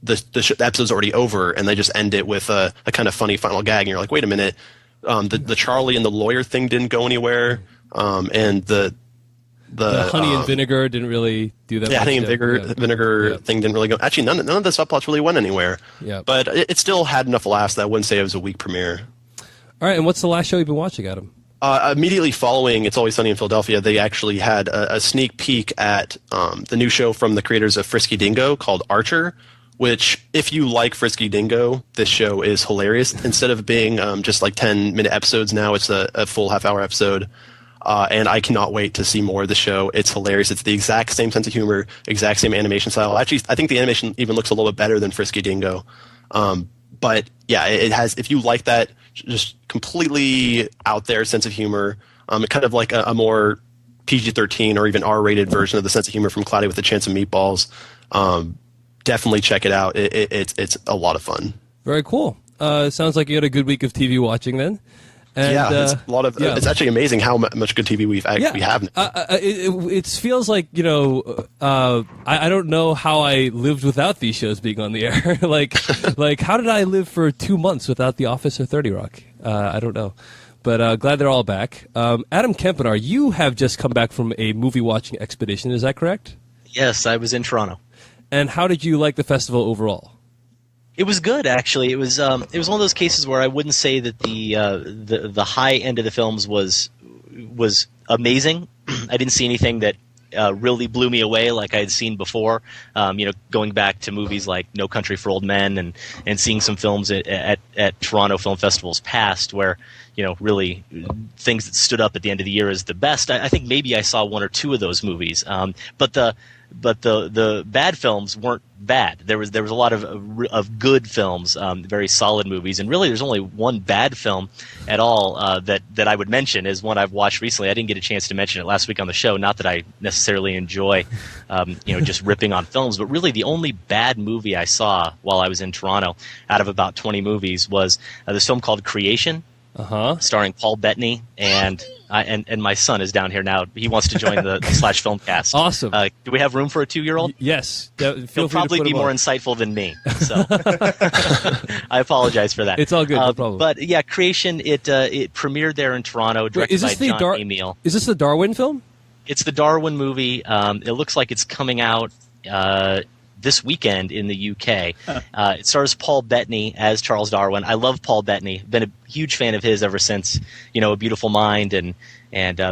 the episode's already over, and they just end it with a kind of funny final gag, and you're like, wait a minute, the Charlie and the lawyer thing didn't go anywhere, and the honey and vinegar didn't really do that. Yeah, honey and vinegar thing didn't really go. Actually, none of the subplots really went anywhere. Yeah, but it still had enough laughs that I wouldn't say it was a weak premiere. All right, and what's the last show you've been watching, Adam? Immediately following It's Always Sunny in Philadelphia, they actually had a sneak peek at the new show from the creators of Frisky Dingo called Archer, which, if you like Frisky Dingo, this show is hilarious. Instead of being just like 10-minute episodes now, it's a full half-hour episode. And I cannot wait to see more of the show. It's hilarious. It's the exact same sense of humor, exact same animation style. Actually, I think the animation even looks a little bit better than Frisky Dingo. But yeah, it has, if you like that, just completely out there sense of humor, kind of like a more PG-13 or even R-rated version of the sense of humor from Cloudy with a Chance of Meatballs. Definitely check it out. It's a lot of fun. Very cool. Sounds like you had a good week of TV watching then. And, it's a lot of. It's actually amazing how much good TV we have now. It feels like, I don't know how I lived without these shows being on the air. like how did I live for 2 months without The Office or 30 Rock? I don't know, but glad they're all back. Adam Kempenaar, you have just come back from a movie watching expedition. Is that correct? Yes, I was in Toronto. And how did you like the festival overall? It was good, actually. It was one of those cases where I wouldn't say that the high end of the films was amazing. I didn't see anything that really blew me away like I had seen before. Going back to movies like No Country for Old Men and seeing some films at Toronto Film Festivals past where, really things that stood up at the end of the year as the best. I think maybe I saw one or two of those movies. But the bad films weren't bad. There was a lot of good films, very solid movies, and really there's only one bad film at all that I would mention is one I've watched recently. I didn't get a chance to mention it last week on the show. Not that I necessarily enjoy, just ripping on films, but really the only bad movie I saw while I was in Toronto, out of about 20 movies, was this film called Creation. Starring Paul Bettany, and my son is down here now. He wants to join the Slash Filmcast. Awesome. Do we have room for a 2-year-old? Yes. He'll probably be more insightful than me. So I apologize for that. It's all good. No problem. But yeah, Creation. It premiered there in Toronto, directed by John Amiel. Is this the Darwin film? It's the Darwin movie. It looks like it's coming out this weekend in the UK. It stars Paul Bettany as Charles Darwin. I love Paul Bettany. Been a huge fan of his ever since, A Beautiful Mind and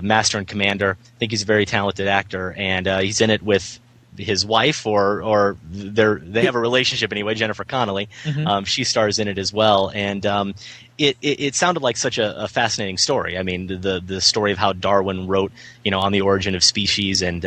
Master and Commander. I think he's a very talented actor, and he's in it with his wife, or they have a relationship anyway, Jennifer Connelly. Mm-hmm. She stars in it as well, and it sounded like such a fascinating story. I mean, the story of how Darwin wrote, on the origin of species, and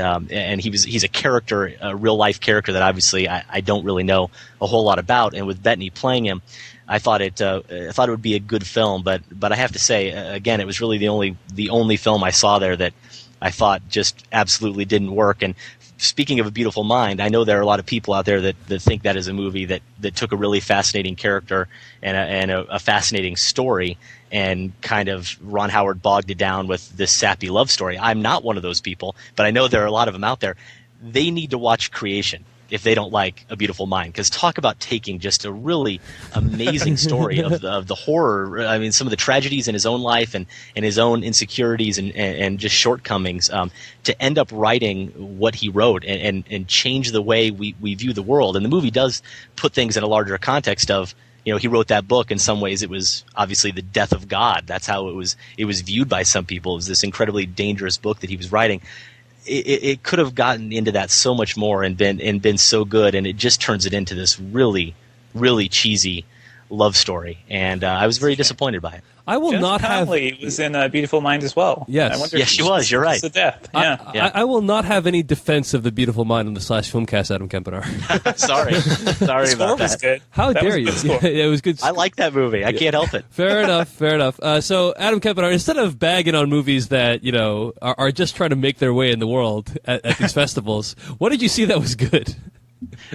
he's a character, a real life character that obviously I don't really know a whole lot about. And with Bettany playing him, I thought it would be a good film. But I have to say, again, it was really the only film I saw there that I thought just absolutely didn't work. And speaking of A Beautiful Mind, I know there are a lot of people out there that think that is a movie that took a really fascinating character and a fascinating story and kind of Ron Howard bogged it down with this sappy love story. I'm not one of those people, but I know there are a lot of them out there. They need to watch Creation if they don't like A Beautiful Mind, because talk about taking just a really amazing story of the horror. I mean, some of the tragedies in his own life and his own insecurities and just shortcomings, to end up writing what he wrote and change the way we view the world. And the movie does put things in a larger context of, he wrote that book. In some ways, it was obviously the death of God. That's how it was viewed by some people. It was this incredibly dangerous book that he was writing. It could have gotten into that so much more and been so good, and it just turns it into this really, really cheesy love story. And I was very disappointed by it. I will Jennifer not have. Connelly was in A Beautiful Mind as well. Yes. I wonder Yes, she was. You're right. To death. Yeah. I will not have any defense of The Beautiful Mind on the Slash Filmcast, Adam Kempenar. Sorry The score about was that. good. How That was dare a you? good score. Yeah, it was good. I like that movie. I can't help it. Fair enough. So, Adam Kempenar, instead of bagging on movies that are just trying to make their way in the world at these festivals, what did you see that was good?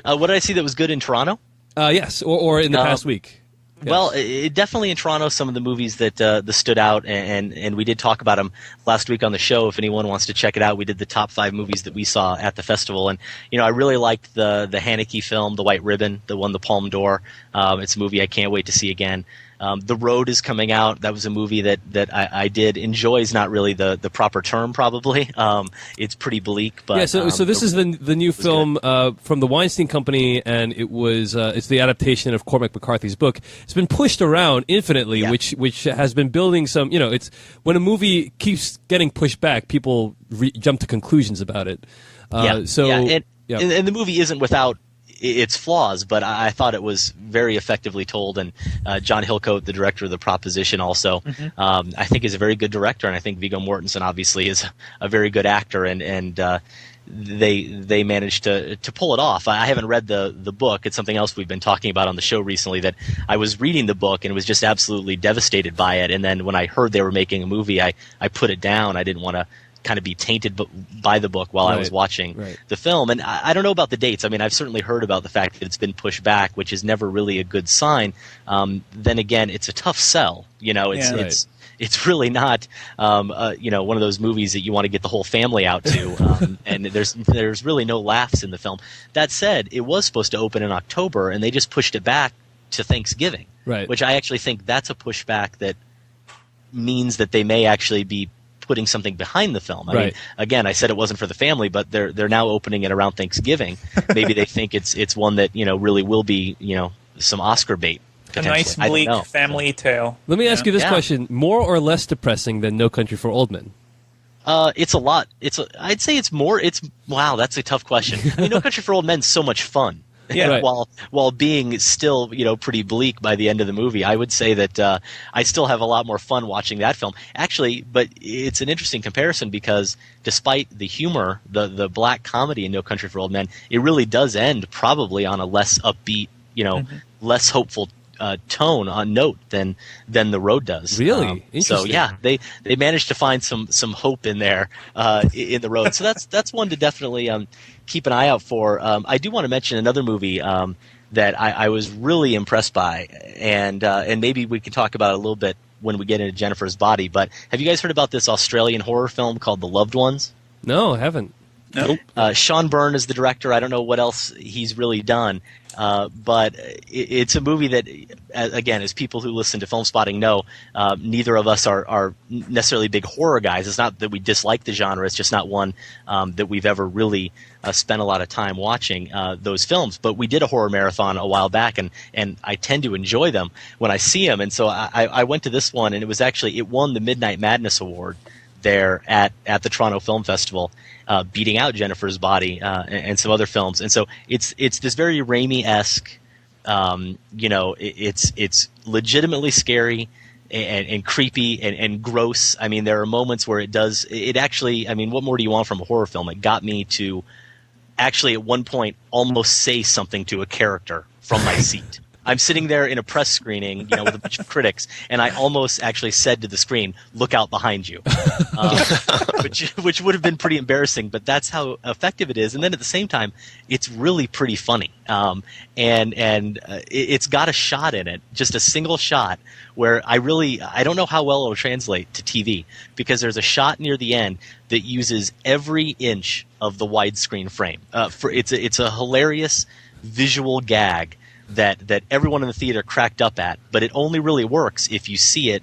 What did I see that was good in Toronto? Yes, or in the past week. Yes. Well, definitely in Toronto, some of the movies that stood out, and we did talk about them last week on the show. If anyone wants to check it out, we did the top 5 movies that we saw at the festival, and I really liked the Haneke film, The White Ribbon, that won the Palme d'Or. It's a movie I can't wait to see again. The Road is coming out. That was a movie that I did enjoy. Is not really the proper term, probably. It's pretty bleak, but yeah. So this is the new film from the Weinstein Company, and it's the adaptation of Cormac McCarthy's book. It's been pushed around infinitely, which has been building some. It's when a movie keeps getting pushed back, people jump to conclusions about it. And the movie isn't without its flaws, but I thought it was very effectively told. And John Hillcoat, the director of The Proposition, also I think is a very good director, and I think Viggo Mortensen obviously is a very good actor, and they managed to pull it off. I haven't read the book. It's something else we've been talking about on the show recently, that I was reading the book and was just absolutely devastated by it. And then when I heard they were making a movie, I put it down. I didn't want to kind of be tainted by the book while I was watching the film. And I don't know about the dates. I mean, I've certainly heard about the fact that it's been pushed back, which is never really a good sign. Then again, it's a tough sell. It's really not, one of those movies that you want to get the whole family out to. And there's really no laughs in the film. That said, it was supposed to open in October, and they just pushed it back to Thanksgiving, which I actually think that's a pushback that means that they may actually be putting something behind the film. I mean, again, I said it wasn't for the family, but they're now opening it around Thanksgiving. Maybe they think it's one that really will be some Oscar bait. A nice bleak family tale. Let me ask you this question: more or less depressing than No Country for Old Men? It's a lot. I'd say it's more. Wow, that's a tough question. I mean, No Country for Old Men's so much fun. Yeah. Right. While being still, pretty bleak by the end of the movie, I would say that I still have a lot more fun watching that film. Actually, but it's an interesting comparison because despite the humor, the black comedy in No Country for Old Men, it really does end probably on a less upbeat, less hopeful tone on note than The Road does. Really? So yeah, they managed to find some hope in there in The Road. So that's one to definitely keep an eye out for. I do want to mention another movie that I was really impressed by, and maybe we can talk about it a little bit when we get into Jennifer's Body. But have you guys heard about this Australian horror film called The Loved Ones? No, I haven't. Nope. Sean Byrne is the director. I don't know what else he's really done. But it's a movie that, again, as people who listen to Film Spotting know, neither of us are necessarily big horror guys. It's not that we dislike the genre. It's just not one that we've ever really spent a lot of time watching those films. But we did a horror marathon a while back, and I tend to enjoy them when I see them. And so I went to this one, and it won the Midnight Madness Award there at the Toronto Film Festival, beating out Jennifer's Body and some other films. And so it's this very Raimi-esque, it's legitimately scary and creepy and gross. I mean, there are moments where it actually, I mean, what more do you want from a horror film? It got me to actually at one point almost say something to a character from my seat. I'm sitting there in a press screening, with a bunch of critics, and I almost actually said to the screen, "Look out behind you," which would have been pretty embarrassing. But that's how effective it is. And then at the same time, it's really pretty funny. It's got a shot in it, just a single shot, where I don't know how well it'll translate to TV, because there's a shot near the end that uses every inch of the widescreen frame. It's a hilarious visual gag that everyone in the theater cracked up at, but it only really works if you see it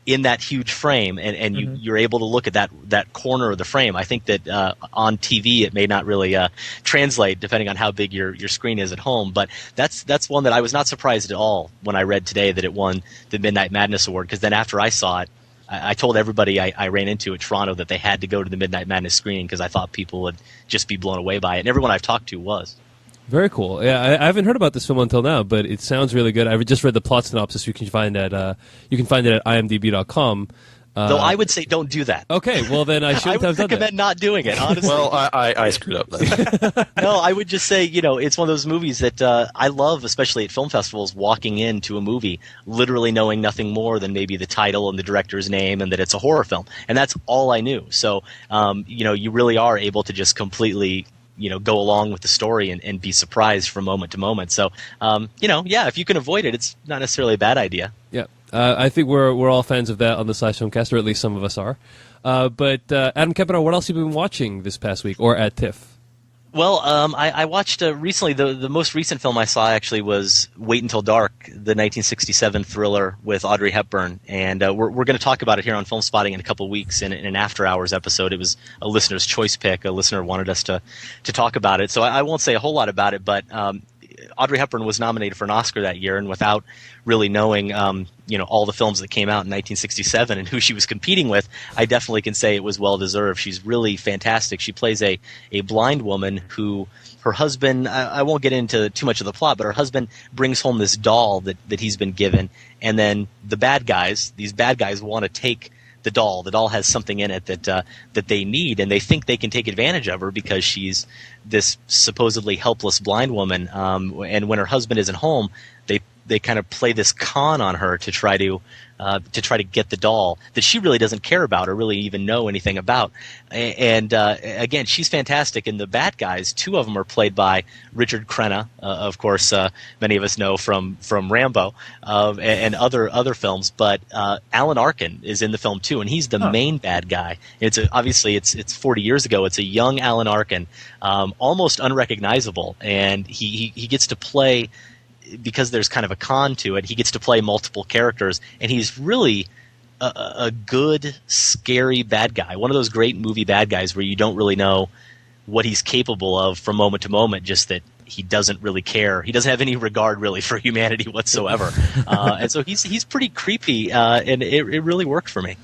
in that huge frame and you're able to look at that corner of the frame. I think that on TV it may not really translate depending on how big your screen is at home, but that's one that I was not surprised at all when I read today that it won the Midnight Madness Award, because then after I saw it, I told everybody I ran into at Toronto that they had to go to the Midnight Madness screening because I thought people would just be blown away by it, and everyone I've talked to was. Very cool. Yeah, I haven't heard about this film until now, but it sounds really good. I just read the plot synopsis. You can find it at imdb.com. Though I would say don't do that. Okay, well then I shouldn't have done that. I would recommend not doing it, honestly. Well, I screwed up then. No, I would just say, it's one of those movies that I love, especially at film festivals, walking into a movie literally knowing nothing more than maybe the title and the director's name and that it's a horror film. And that's all I knew. So, you really are able to just completely go along with the story and be surprised from moment to moment. So, if you can avoid it, it's not necessarily a bad idea. Yeah. I think we're all fans of that on the Slash Filmcast, or at least some of us are. But Adam Kempener, what else have you been watching this past week, or at TIFF? Well, I watched recently, the most recent film I saw actually was Wait Until Dark, the 1967 thriller with Audrey Hepburn. And we're going to talk about it here on Film Spotting in a couple weeks in an After Hours episode. It was a listener's choice pick. A listener wanted us to talk about it. So I won't say a whole lot about it, but Audrey Hepburn was nominated for an Oscar that year, and without really knowing all the films that came out in 1967 and who she was competing with, I definitely can say it was well deserved. She's really fantastic. She plays a blind woman who her husband, I won't get into too much of the plot, but her husband brings home this doll that he's been given, and then these bad guys want to take the doll. The doll has something in it that they need, and they think they can take advantage of her because she's this supposedly helpless blind woman. And when her husband isn't home, they kind of play this con on her to try to get the doll that she really doesn't care about or really even know anything about. And again, she's fantastic. And the bad guys, two of them are played by Richard Crenna, of course, many of us know from Rambo and other films. But Alan Arkin is in the film too, and he's the main bad guy. Obviously it's 40 years ago. It's a young Alan Arkin, almost unrecognizable, and he gets to play. Because there's kind of a con to it, he gets to play multiple characters, and he's really a good, scary bad guy. One of those great movie bad guys where you don't really know what he's capable of from moment to moment, just that he doesn't really care. He doesn't have any regard really for humanity whatsoever. And so he's pretty creepy, and it really worked for me.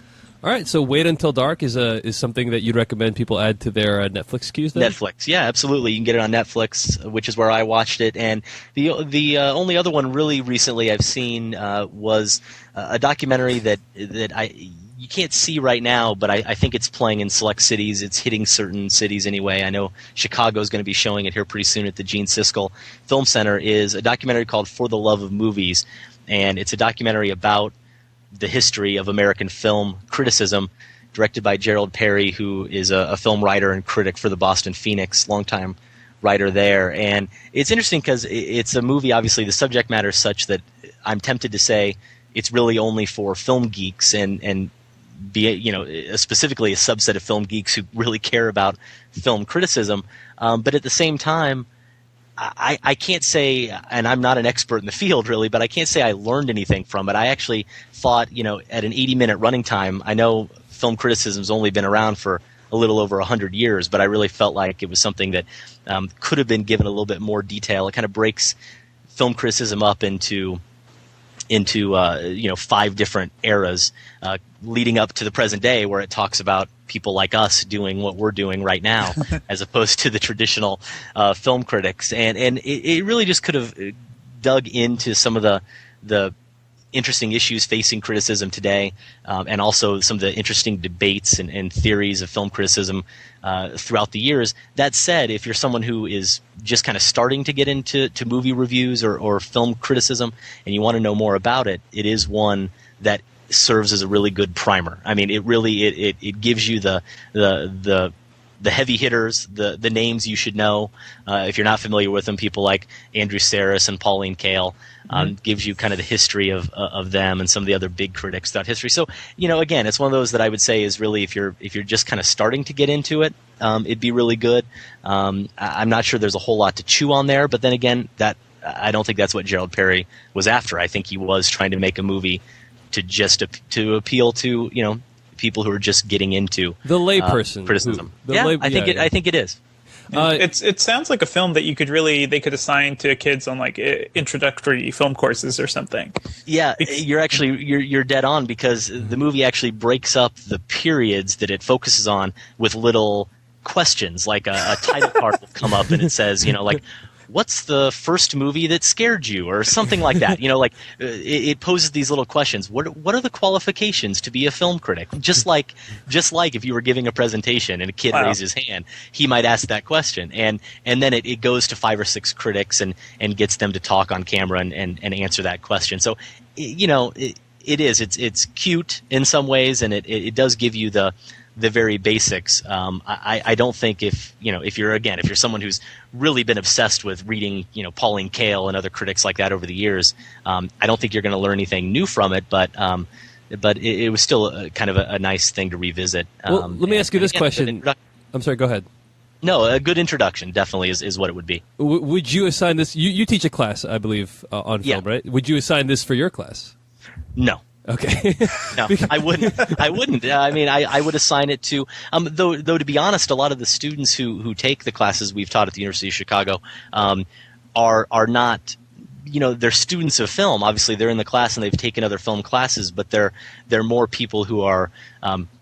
All right, so Wait Until Dark is something that you'd recommend people add to their Netflix queues then? Netflix, yeah, absolutely. You can get it on Netflix, which is where I watched it. And the only other one really recently I've seen was a documentary that you can't see right now, but I think it's playing in select cities. It's hitting certain cities anyway. I know Chicago is going to be showing it here pretty soon at the Gene Siskel Film Center. Is a documentary called For the Love of Movies, and it's a documentary about the history of American film criticism, directed by Gerald Perry, who is a film writer and critic for the Boston Phoenix, longtime writer there. And it's interesting because it's a movie, obviously the subject matter is such that I'm tempted to say it's really only for film geeks and be specifically a subset of film geeks who really care about film criticism. But at the same time, I can't say, and I'm not an expert in the field really, but I can't say I learned anything from it. I actually thought, at an 80-minute running time, I know film criticism's only been around for a little over 100 years, but I really felt like it was something that could have been given a little bit more detail. It kind of breaks film criticism up into 5 different eras leading up to the present day, where it talks about people like us doing what we're doing right now, as opposed to the traditional film critics. And it really just could have dug into some of the interesting issues facing criticism today, and also some of the interesting debates and theories of film criticism throughout the years. That said, if you're someone who is just kind of starting to get into movie reviews or film criticism and you want to know more about it, it is one that serves as a really good primer. I mean, it really it gives you the heavy hitters, the names you should know. If you're not familiar with them, people like Andrew Sarris and Pauline Kael, gives you kind of the history of them and some of the other big critics throughout history. So, again, it's one of those that I would say is really, if you're just kind of starting to get into it, it'd be really good. I'm not sure there's a whole lot to chew on there, but then again, I don't think that's what Gerald Perry was after. I think he was trying to make a movie to appeal to, people who are just getting into the layperson criticism. I think it is. It sounds like a film that they could assign to kids on like introductory film courses or something. Yeah, you're dead on, because the movie actually breaks up the periods that it focuses on with little questions, like a title card will come up and it says, like, what's the first movie that scared you, or something like that. It poses these little questions. What are the qualifications to be a film critic? Just like if you were giving a presentation and a kid raised his hand, he might ask that question, and then it goes to 5 or 6 critics and gets them to talk on camera and answer that question. So it's cute in some ways, and it does give you the very basics. I don't think if you're someone who's really been obsessed with reading, Pauline Kael and other critics like that over the years, I don't think you're going to learn anything new from it, but it was still kind of a nice thing to revisit. Well, let me ask you this question. I'm sorry, go ahead. No, a good introduction definitely is what it would be. Would you assign this? You teach a class, I believe, on film, right? Would you assign this for your class? No. Okay. No, I wouldn't. I mean, I would assign it to though to be honest, a lot of the students who take the classes we've taught at the University of Chicago are not, they're students of film. Obviously, they're in the class and they've taken other film classes, but they're more people who are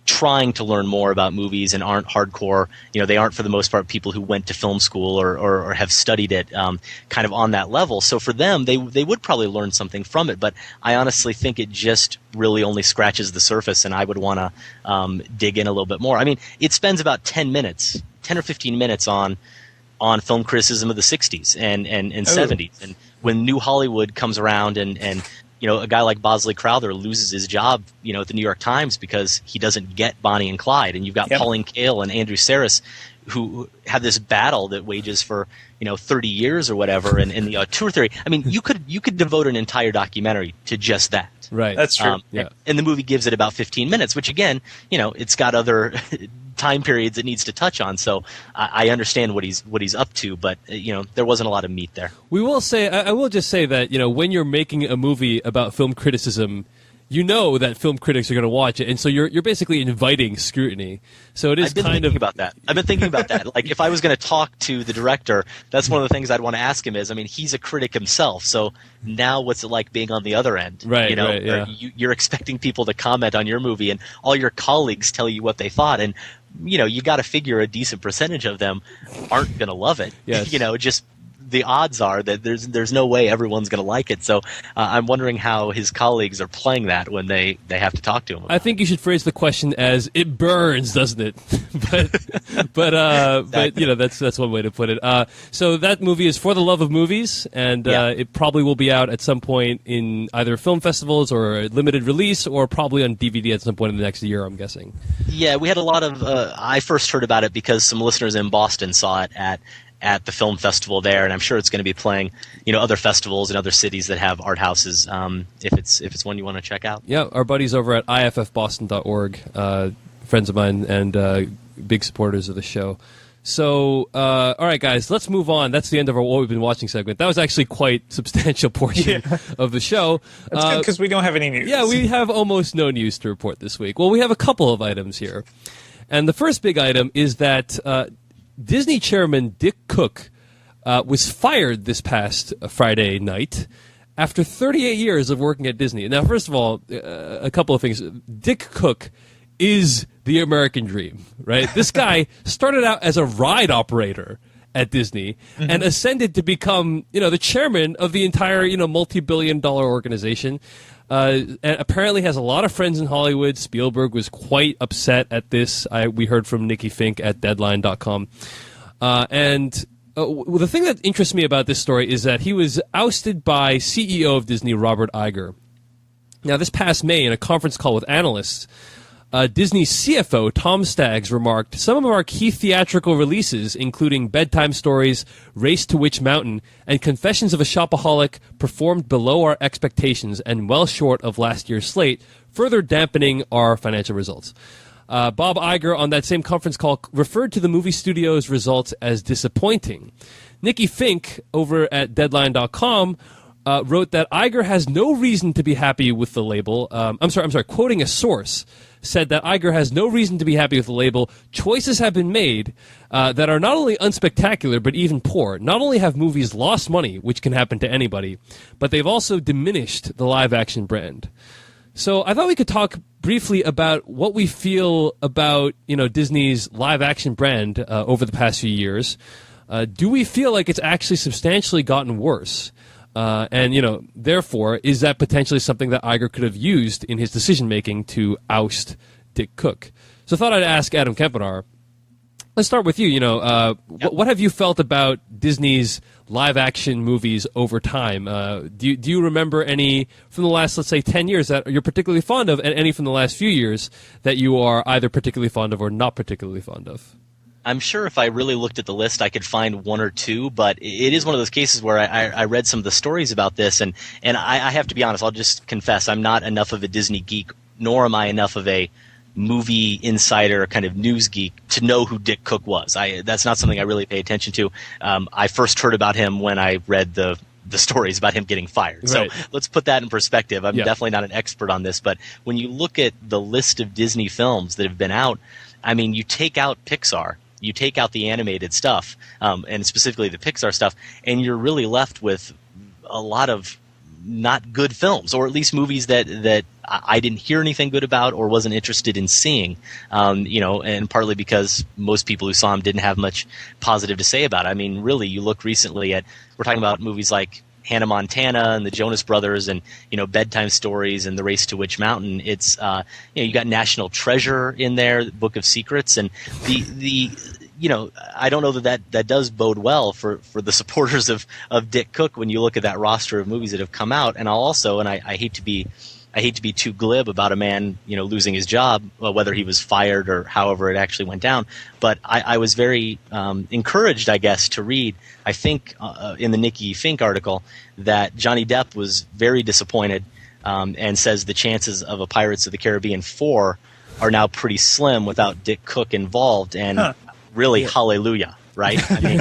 trying to learn more about movies and aren't hardcore. They aren't, for the most part, people who went to film school or have studied it kind of on that level. So for them, they would probably learn something from it. But I honestly think it just really only scratches the surface, and I would want to dig in a little bit more. I mean, it spends about 10 or 15 minutes on film criticism of the 60s and 70s. And when New Hollywood comes around and a guy like Bosley Crowther loses his job, at the New York Times because he doesn't get Bonnie and Clyde, and you've got Pauline Kael and Andrew Sarris who have this battle that wages for 30 years or whatever, and the tour theory. I mean, you could devote an entire documentary to just that. Right, that's true. And the movie gives it about 15 minutes, which again, it's got other time periods it needs to touch on. So I understand what he's up to, but there wasn't a lot of meat there. I will just say that when you're making a movie about film criticism, you know that film critics are going to watch it, and so you're basically inviting scrutiny. So it is I've been thinking about that. I've been thinking about that. Like, if I was going to talk to the director, that's one of the things I'd want to ask him is, I mean, he's a critic himself, so now what's it like being on the other end? Right, you know, right, yeah. You're expecting people to comment on your movie, and all your colleagues tell you what they thought, and you know, you got to figure a decent percentage of them aren't going to love it. Yes. You know, just the odds are that there's no way everyone's going to like it. So I'm wondering how his colleagues are playing that when they have to talk to him. I think you should phrase the question as "it burns, doesn't it?" but you know, that's one way to put it. So that movie is For the Love of Movies, and it probably will be out at some point in either film festivals or a limited release, or probably on DVD at some point in the next year, I'm guessing. Yeah, we had a lot of. I first heard about it because some listeners in Boston saw it at the film festival there, and I'm sure it's going to be playing, you know, other festivals in other cities that have art houses. If it's one you want to check out. Yeah, our buddies over at iffboston.org, friends of mine and big supporters of the show. So, all right, guys, let's move on. That's the end of our What We've Been Watching segment. That was actually quite a substantial portion of the show. That's good because we don't have any news. Yeah, we have almost no news to report this week. Well, we have a couple of items here. And the first big item is that Disney chairman Dick Cook was fired this past Friday night after 38 years of working at Disney. Now, first of all, a couple of things. Dick Cook is the American dream, right? This guy started out as a ride operator at Disney and ascended to become, you know, the chairman of the entire, you know, multi-billion-dollar organization. And apparently has a lot of friends in Hollywood. Spielberg was quite upset at this. We heard from Nikki Fink at Deadline.com. The thing that interests me about this story is that he was ousted by CEO of Disney, Robert Iger. Now, this past May, in a conference call with analysts, Disney's CFO, Tom Staggs, remarked, "Some of our key theatrical releases, including Bedtime Stories, Race to Witch Mountain, and Confessions of a Shopaholic, performed below our expectations and well short of last year's slate, further dampening our financial results." Bob Iger, on that same conference call, referred to the movie studio's results as disappointing. Nikki Fink, over at Deadline.com, wrote that Iger has no reason to be happy with the label. I'm sorry, quoting a source, said that Iger has no reason to be happy with the label. Choices have been made that are not only unspectacular, but even poor. Not only have movies lost money, which can happen to anybody, but they've also diminished the live-action brand. So I thought we could talk briefly about what we feel about, you know, Disney's live-action brand over the past few years. Do we feel like it's actually substantially gotten worse? And, you know, therefore, is that potentially something that Iger could have used in his decision-making to oust Dick Cook? So I thought I'd ask Adam Kempenaar. Let's start with you. You know, what have you felt about Disney's live-action movies over time? Do you remember any from the last, let's say, 10 years that you're particularly fond of, and any from the last few years that you are either particularly fond of or not particularly fond of? I'm sure if I really looked at the list, I could find one or two, but it is one of those cases where I read some of the stories about this, and I have to be honest, I'll just confess, I'm not enough of a Disney geek, nor am I enough of a movie insider kind of news geek to know who Dick Cook was. That's not something I really pay attention to. I first heard about him when I read the stories about him getting fired. Right. So let's put that in perspective. I'm definitely not an expert on this, but when you look at the list of Disney films that have been out, I mean, you take out Pixar, you take out the animated stuff, and specifically the Pixar stuff, and you're really left with a lot of not good films, or at least movies that I didn't hear anything good about or wasn't interested in seeing, you know, and partly because most people who saw them didn't have much positive to say about it. I mean, really, you look recently at, we're talking about movies like Hannah Montana and the Jonas Brothers and, you know, Bedtime Stories and The Race to Witch Mountain. It's, you know, you got National Treasure in there, Book of Secrets, and the you know, I don't know that does bode well for the supporters of Dick Cook when you look at that roster of movies that have come out. And I'll also, and I hate to be too glib about a man, you know, losing his job, whether he was fired or however it actually went down. But I was very encouraged, I guess, to read, I think, in the Nikki Fink article, that Johnny Depp was very disappointed and says the chances of a Pirates of the Caribbean 4 are now pretty slim without Dick Cook involved. And really, hallelujah. right? I mean,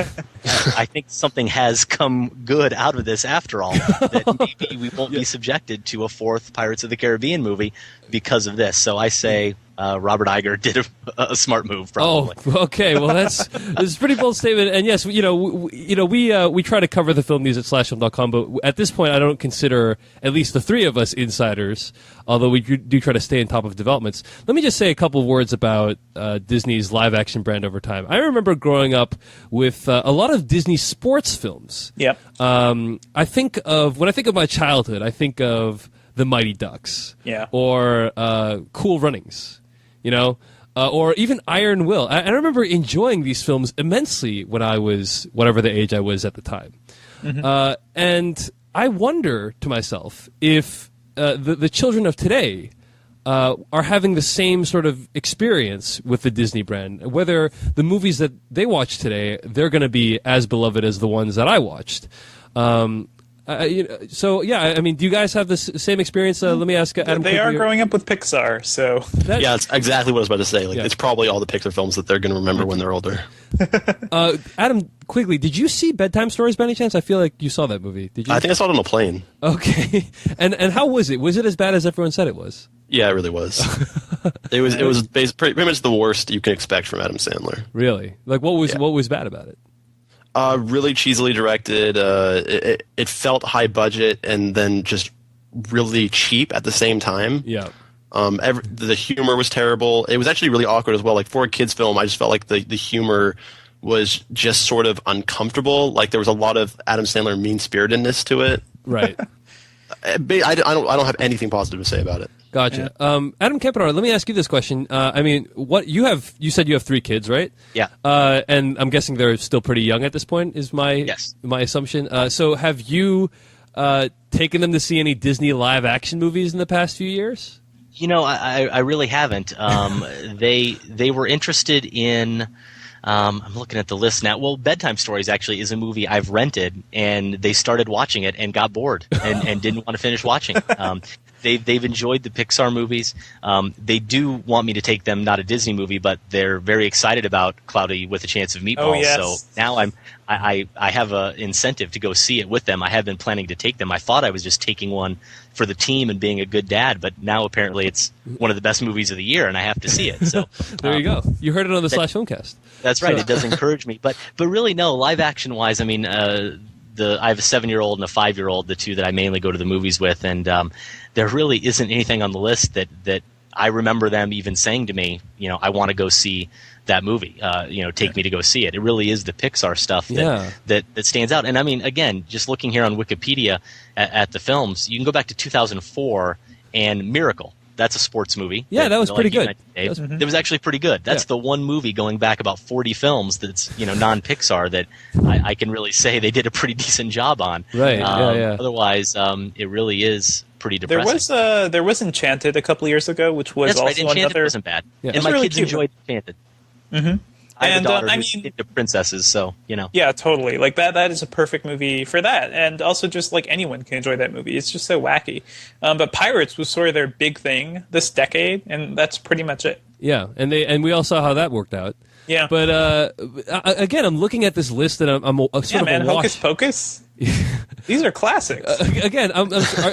I think something has come good out of this after all, that maybe we won't be subjected to a fourth Pirates of the Caribbean movie because of this. So I say Robert Iger did a smart move, probably. Oh, okay. Well, that's a pretty bold statement. And yes, we try to cover the film news at /film.com, but at this point, I don't consider at least the three of us insiders, although we do try to stay on top of developments. Let me just say a couple of words about Disney's live-action brand over time. I remember growing up with a lot of Disney sports films. Yep. When I think of my childhood, I think of The Mighty Ducks. Yeah. Or Cool Runnings. Or even Iron Will. I remember enjoying these films immensely when I was whatever the age I was at the time. Mm-hmm. And I wonder to myself if the children of today are having the same sort of experience with the Disney brand, whether the movies that they watch today, they're going to be as beloved as the ones that I watched. So yeah, I mean, do you guys have the same experience? Let me ask Adam. They are growing up with Pixar, so yeah, that's exactly what I was about to say. It's probably all the Pixar films that they're going to remember when they're older. Adam, quickly, did you see Bedtime Stories by any chance? I feel like you saw that movie. Did you? I think I saw it on a plane. Okay, and how was it? Was it as bad as everyone said it was? Yeah, it really was. It was pretty much the worst you can expect from Adam Sandler. Really? Like what was bad about it? Really cheesily directed. It felt high budget and then just really cheap at the same time. Yeah. The humor was terrible. It was actually really awkward as well. Like for a kids' film, I just felt like the humor was just sort of uncomfortable. Like there was a lot of Adam Sandler mean-spiritedness to it. Right. I don't have anything positive to say about it. Gotcha. Yeah. Adam Kempenaar, let me ask you this question. I mean, you said you have 3 kids, right? Yeah. And I'm guessing they're still pretty young at this point, is my assumption. So have you taken them to see any Disney live action movies in the past few years? I really haven't. They were interested in I'm looking at the list now. Well, Bedtime Stories actually is a movie I've rented, and they started watching it and got bored and didn't want to finish watching. They've enjoyed the Pixar movies. They do want me to take them, not a Disney movie, but they're very excited about Cloudy with a Chance of Meatballs. Oh, yes. So now I have an incentive to go see it with them. I have been planning to take them. I thought I was just taking one for the team and being a good dad, but now apparently it's one of the best movies of the year, and I have to see it. So there you go. You heard it on the /Filmcast. That's right. It does encourage me, but really no. Live action wise, I mean, I have a 7-year-old and a 5-year-old, the two that I mainly go to the movies with, and there really isn't anything on the list that I remember them even saying to me, I want to go see that movie. Take me to go see it. It really is the Pixar stuff that stands out. And I mean, again, just looking here on Wikipedia at the films, you can go back to 2004 and Miracle. That's a sports movie. Yeah, that was pretty good. It was actually pretty good. That's the one movie going back about 40 films that's non-Pixar that I can really say they did a pretty decent job on. Right. Otherwise, it really is pretty depressing. There was Enchanted a couple years ago, which was that's also right. Enchanted another. Wasn't bad. Yeah. And my really kids cute. enjoyed Enchanted. Mm-hmm. I have And a daughter I who's mean, into princesses, so Yeah, totally. Like that is a perfect movie for that, and also just like anyone can enjoy that movie. It's just so wacky. But Pirates was sort of their big thing this decade, and that's pretty much it. Yeah, and we all saw how that worked out. Yeah. But again, I'm looking at this list and I'm sort of awash. Hocus Pocus. These are classics. Again,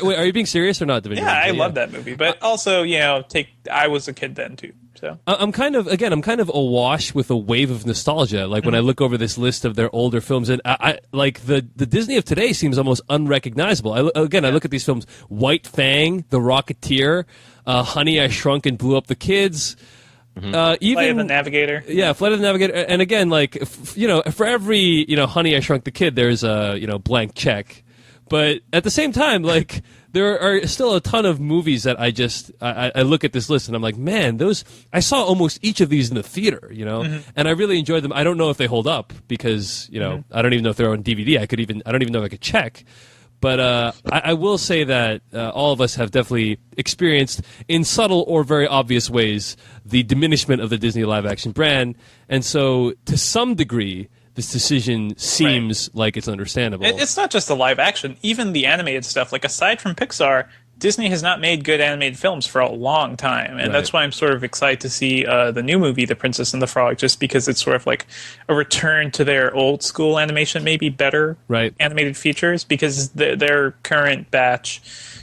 wait, are you being serious or not, Devindra? Yeah, I love that movie, but also I was a kid then too. So I'm kind of awash with a wave of nostalgia. Like when I look over this list of their older films, and I like the Disney of today seems almost unrecognizable. I look at these films: White Fang, The Rocketeer, Honey, I Shrunk and Blew Up the Kids. even Flight of the Navigator. Yeah, Flight of the Navigator. And again, like for every Honey, I Shrunk the Kid, there's a blank check. But at the same time, like there are still a ton of movies that I look at this list and I'm like, man, I saw almost each of these in the theater, and I really enjoyed them. I don't know if they hold up because I don't even know if they're on DVD. I don't even know if I could check. But I will say that all of us have definitely experienced, in subtle or very obvious ways, the diminishment of the Disney live-action brand. And so, to some degree, this decision seems like it's understandable. It's not just the live-action. Even the animated stuff, like aside from Pixar, Disney has not made good animated films for a long time, and that's why I'm sort of excited to see the new movie, The Princess and the Frog, just because it's sort of like a return to their old school animation, maybe better animated features, because their current batch,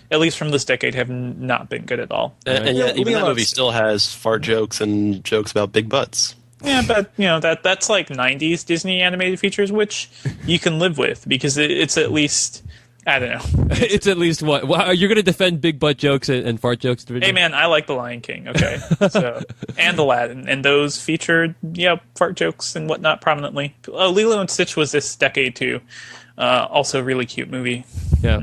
at least from this decade, have not been good at all. And yet, even that movie still has fart jokes and jokes about big butts. Yeah, but that's like 90s Disney animated features, which you can live with, because it's at least, I don't know. It's at least what? Wow, you're going to defend big butt jokes and fart jokes? Hey man, I like The Lion King, okay? And Aladdin, and those featured fart jokes and whatnot prominently. Lilo and Stitch was this decade too. Also a really cute movie. Yeah.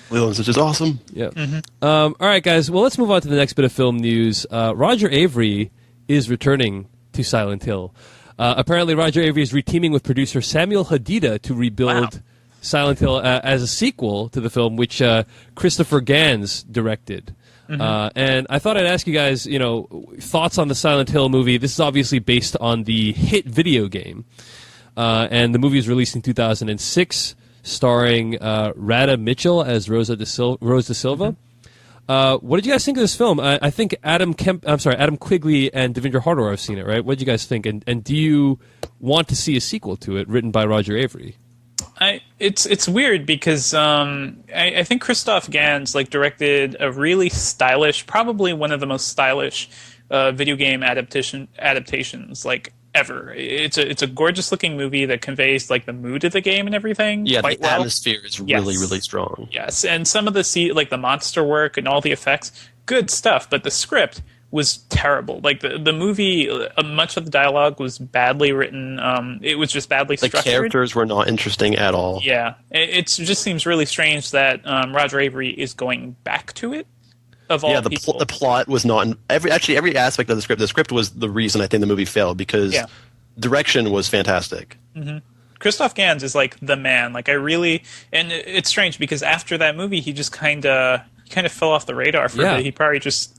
Lilo and Stitch is awesome. Yeah. All right, guys. Well, let's move on to the next bit of film news. Roger Avery is returning to Silent Hill. Apparently, Roger Avery is reteaming with producer Samuel Hadida to rebuild Silent Hill as a sequel to the film, which Christopher Gans directed. And I thought I'd ask you guys, thoughts on the Silent Hill movie. This is obviously based on the hit video game. And the movie was released in 2006, starring Radha Mitchell as Rose de Silva. What did you guys think of this film? I think Adam Quigley and Devindra Hardwar have seen it, right? What did you guys think? And do you want to see a sequel to it written by Roger Avery? It's weird because I think Christoph Gans directed a really stylish, probably one of the most stylish video game adaptations ever. It's a gorgeous looking movie that conveys the mood of the game and everything. Yeah, quite the atmosphere is really, really strong. Yes, and some of the the monster work and all the effects, good stuff. But the script was terrible. The movie, much of the dialogue was badly written. It was just badly structured. The characters were not interesting at all. Yeah, it just seems really strange that Roger Avery is going back to it. The plot was not every aspect of the script. The script was the reason I think the movie failed, because direction was fantastic. Christoph Gans is the man. And it's strange because after that movie, he just kind of fell off the radar for a bit. He probably just.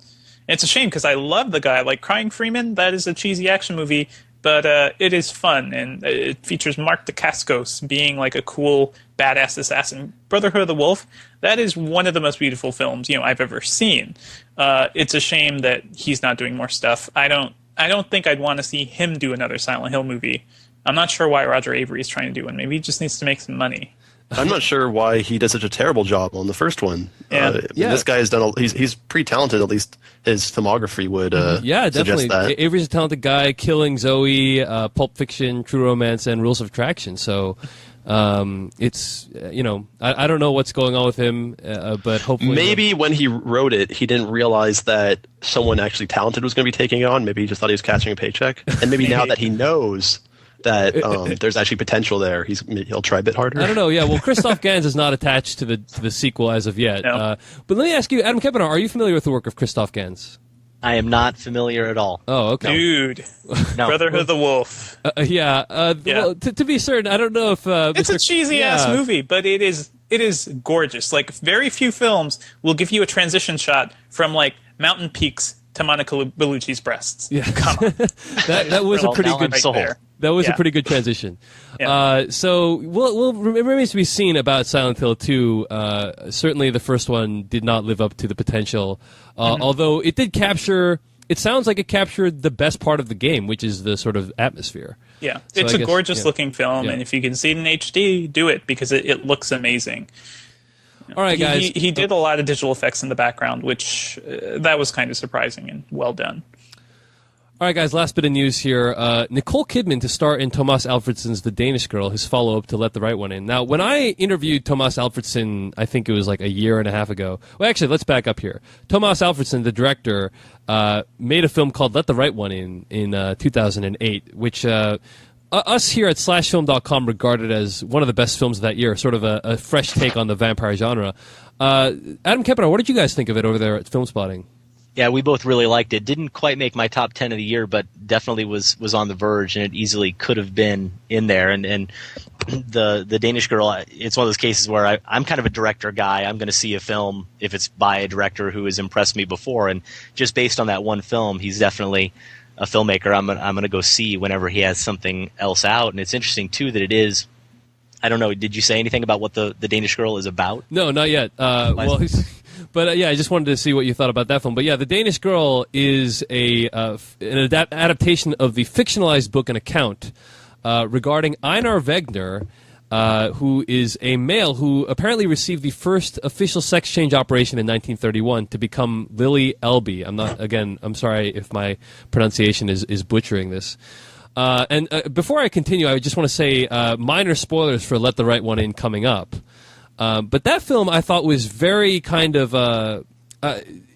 It's a shame because I love the guy. Crying Freeman, that is a cheesy action movie, but it is fun, and it features Mark Dacascos being a cool badass assassin. Brotherhood of the Wolf, that is one of the most beautiful films I've ever seen. It's a shame that he's not doing more stuff. I don't think I'd want to see him do another Silent Hill movie. I'm not sure why Roger Avery is trying to do one. Maybe he just needs to make some money. I'm not sure why he does such a terrible job on the first one. This guy has done. He's pretty talented. At least his filmography would. Definitely. Suggest that. Avery's a talented guy. Killing Zoe, Pulp Fiction, True Romance, and Rules of Attraction. So, it's I don't know what's going on with him, but hopefully maybe when he wrote it, he didn't realize that someone actually talented was going to be taking it on. Maybe he just thought he was catching a paycheck, and maybe now that he knows that there's actually potential there, he'll try a bit harder. I don't know. Yeah, well, Christoph Gans is not attached to the sequel as of yet. No. But let me ask you, Adam Kempener, are you familiar with the work of Christoph Gans? I am not familiar at all. Oh, okay. Dude, No. Brotherhood of the Wolf. Well, to be certain, I don't know if It's a cheesy ass movie, but it is gorgeous. Very few films will give you a transition shot from mountain peaks to Monica Bellucci's breasts. Yeah. Come on. that was a pretty good. That was a pretty good transition. Yeah. So it remains to be seen about Silent Hill 2. Certainly the first one did not live up to the potential, although it did capture. It sounds like it captured the best part of the game, which is the sort of atmosphere. Yeah, So it's I a guess- gorgeous looking film, Yeah. and if you can see it in HD, do it because it looks amazing. All right, guys. He did a lot of digital effects in the background, which that was kind of surprising and well done. All right, guys, last bit of news here. Nicole Kidman to star in Thomas Alfredson's The Danish Girl, his follow-up to Let the Right One In. Now, when I interviewed Thomas Alfredson, I think it was a year and a half ago. Well, actually, let's back up here. Thomas Alfredson, the director, made a film called Let the Right One in 2008, which us here at slashfilm.com regarded as one of the best films of that year, sort of a fresh take on the vampire genre. Adam Kempener, what did you guys think of it over there at Film Spotting? Yeah, we both really liked it. Didn't quite make my top 10 of the year, but definitely was on the verge, and it easily could have been in there. And the Danish Girl, it's one of those cases where I'm kind of a director guy. I'm going to see a film if it's by a director who has impressed me before, and just based on that one film, he's definitely a filmmaker I'm going to go see whenever he has something else out. And it's interesting too that it is. I don't know. Did you say anything about what the Danish Girl is about? No, not yet. But yeah, I just wanted to see what you thought about that film. But yeah, The Danish Girl is an adaptation of the fictionalized book and account regarding Einar Wegner, who is a male who apparently received the first official sex change operation in 1931 to become Lily Elby. I'm sorry if my pronunciation is butchering this. And before I continue, I just want to say minor spoilers for Let the Right One In coming up. But that film I thought was very kind of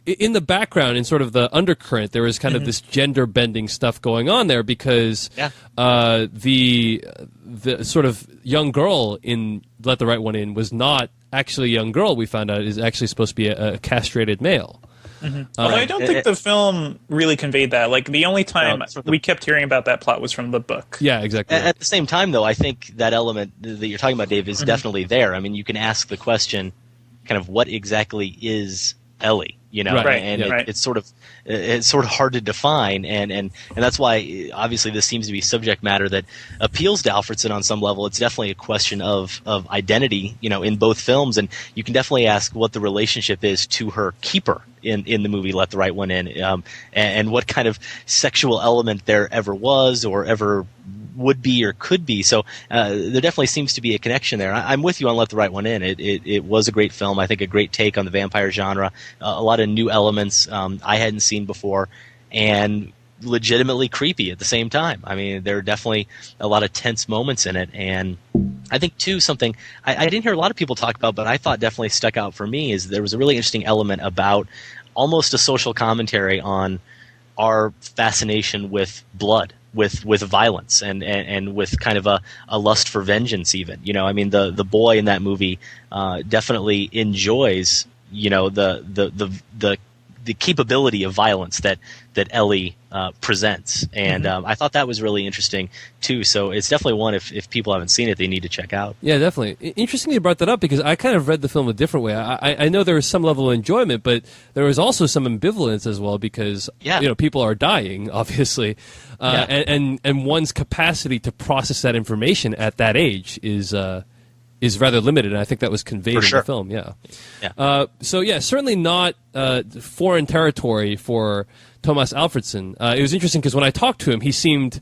in the background, in sort of the undercurrent, there was kind of this gender bending stuff going on there because the sort of young girl in Let the Right One In was not actually a young girl. We found out is actually supposed to be a castrated male. Although I don't think the film really conveyed that. Like, the only time we kept hearing about that plot was from the book. Yeah, exactly. At the same time, though, I think that element that you're talking about, Dave, is definitely there. I mean, you can ask the question, kind of, what exactly is Ellie? You know, it's sort of hard to define, and that's why obviously this seems to be subject matter that appeals to Alfredson on some level. It's definitely a question of identity, you know, in both films, and you can definitely ask what the relationship is to her keeper in the movie Let the Right One In, and what kind of sexual element there ever was or ever would be or could be. So there definitely seems to be a connection there. I'm with you on Let the Right One In. It was a great film. I think a great take on the vampire genre. A lot of new elements I hadn't seen before, and legitimately creepy at the same time. I mean, there are definitely a lot of tense moments in it, and I think too something I didn't hear a lot of people talk about, but I thought definitely stuck out for me is there was a really interesting element about almost a social commentary on our fascination with blood, with violence, and with kind of a lust for vengeance even. You know, I mean, the boy in that movie definitely enjoys, you know, the capability of violence that Ellie presents, and I thought that was really interesting too. So it's definitely one, if people haven't seen it, they need to check out. Yeah, definitely. Interesting you brought that up because I kind of read the film a different way. I know there was some level of enjoyment, but there was also some ambivalence as well because you know, people are dying, obviously, and one's capacity to process that information at that age is rather limited, and I think that was conveyed in the film. So certainly not foreign territory for Thomas Alfredson. It was interesting because when I talked to him, he seemed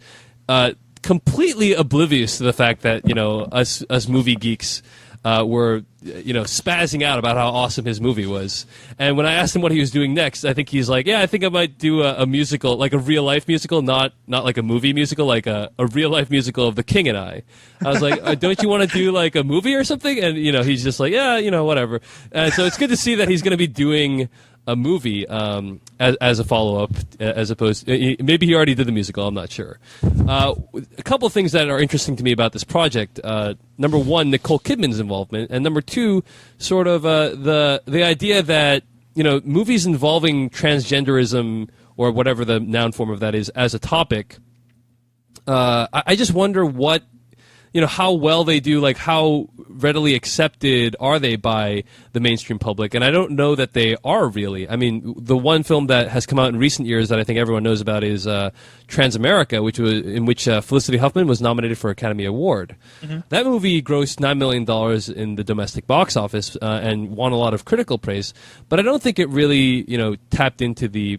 completely oblivious to the fact that, you know, us movie geeks were, you know, spazzing out about how awesome his movie was. And when I asked him what he was doing next, I think he's like, I think I might do a musical, like a real-life musical, not like a movie musical, like a real-life musical of The King and I. I was like, don't you want to do like a movie or something? And, you know, he's just like, you know, whatever. So it's good to see that he's going to be doing a movie as a follow-up, as opposed maybe he already did the musical, I'm not sure. A couple of things that are interesting to me about this project. Number one, Nicole Kidman's involvement, and number two, sort of the idea that, you know, movies involving transgenderism or whatever the noun form of that is as a topic, I just wonder what, you know, how well they do, like how readily accepted are they by the mainstream public? And I don't know that they are really. I mean, the one film that has come out in recent years that I think everyone knows about is Transamerica, in which Felicity Huffman was nominated for an Academy Award. That movie grossed $9 million in the domestic box office and won a lot of critical praise, but I don't think it really, you know, tapped into the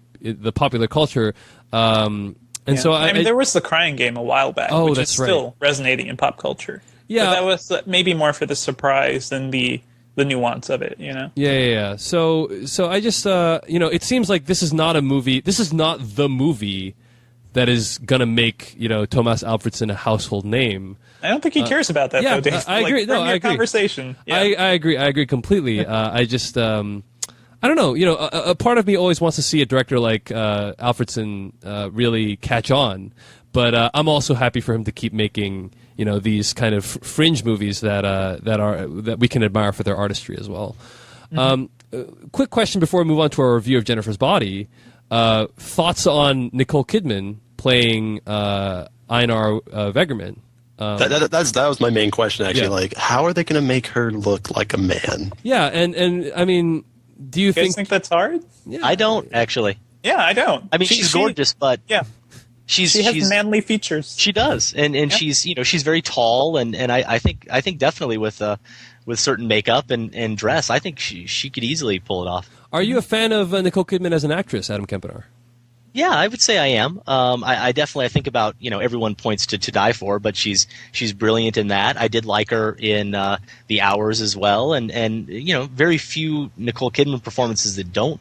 popular culture. And so I mean, there was The Crying Game a while back, which is still resonating in pop culture. Yeah, but that was maybe more for the surprise than the nuance of it, you know. Yeah. So I just you know, it seems like this is not a movie. This is not the movie that is gonna make, you know, Thomas Alfredson a household name. I don't think he cares about that. Though, Dave. I agree. I agree. Conversation. Yeah. I agree. I agree completely. I just. I don't know. You know, a part of me always wants to see a director like Alfredson really catch on, but I'm also happy for him to keep making, you know, these kind of fringe movies that we can admire for their artistry as well. Quick question before we move on to our review of Jennifer's Body: thoughts on Nicole Kidman playing Einar Wegerman? That was my main question actually. Like, how are they going to make her look like a man? Yeah, and I mean. Do you think that's hard? Yeah. I don't actually. Yeah, I don't. I mean, she's gorgeous, but she has manly features. She does, and she's, you know, she's very tall, and I think definitely with with certain makeup and dress, I think she could easily pull it off. Are you a fan of Nicole Kidman as an actress, Adam Kempener? Yeah, I would say I am. I definitely think about, everyone points to Die For, but she's brilliant in that. I did like her in The Hours as well, and very few Nicole Kidman performances that don't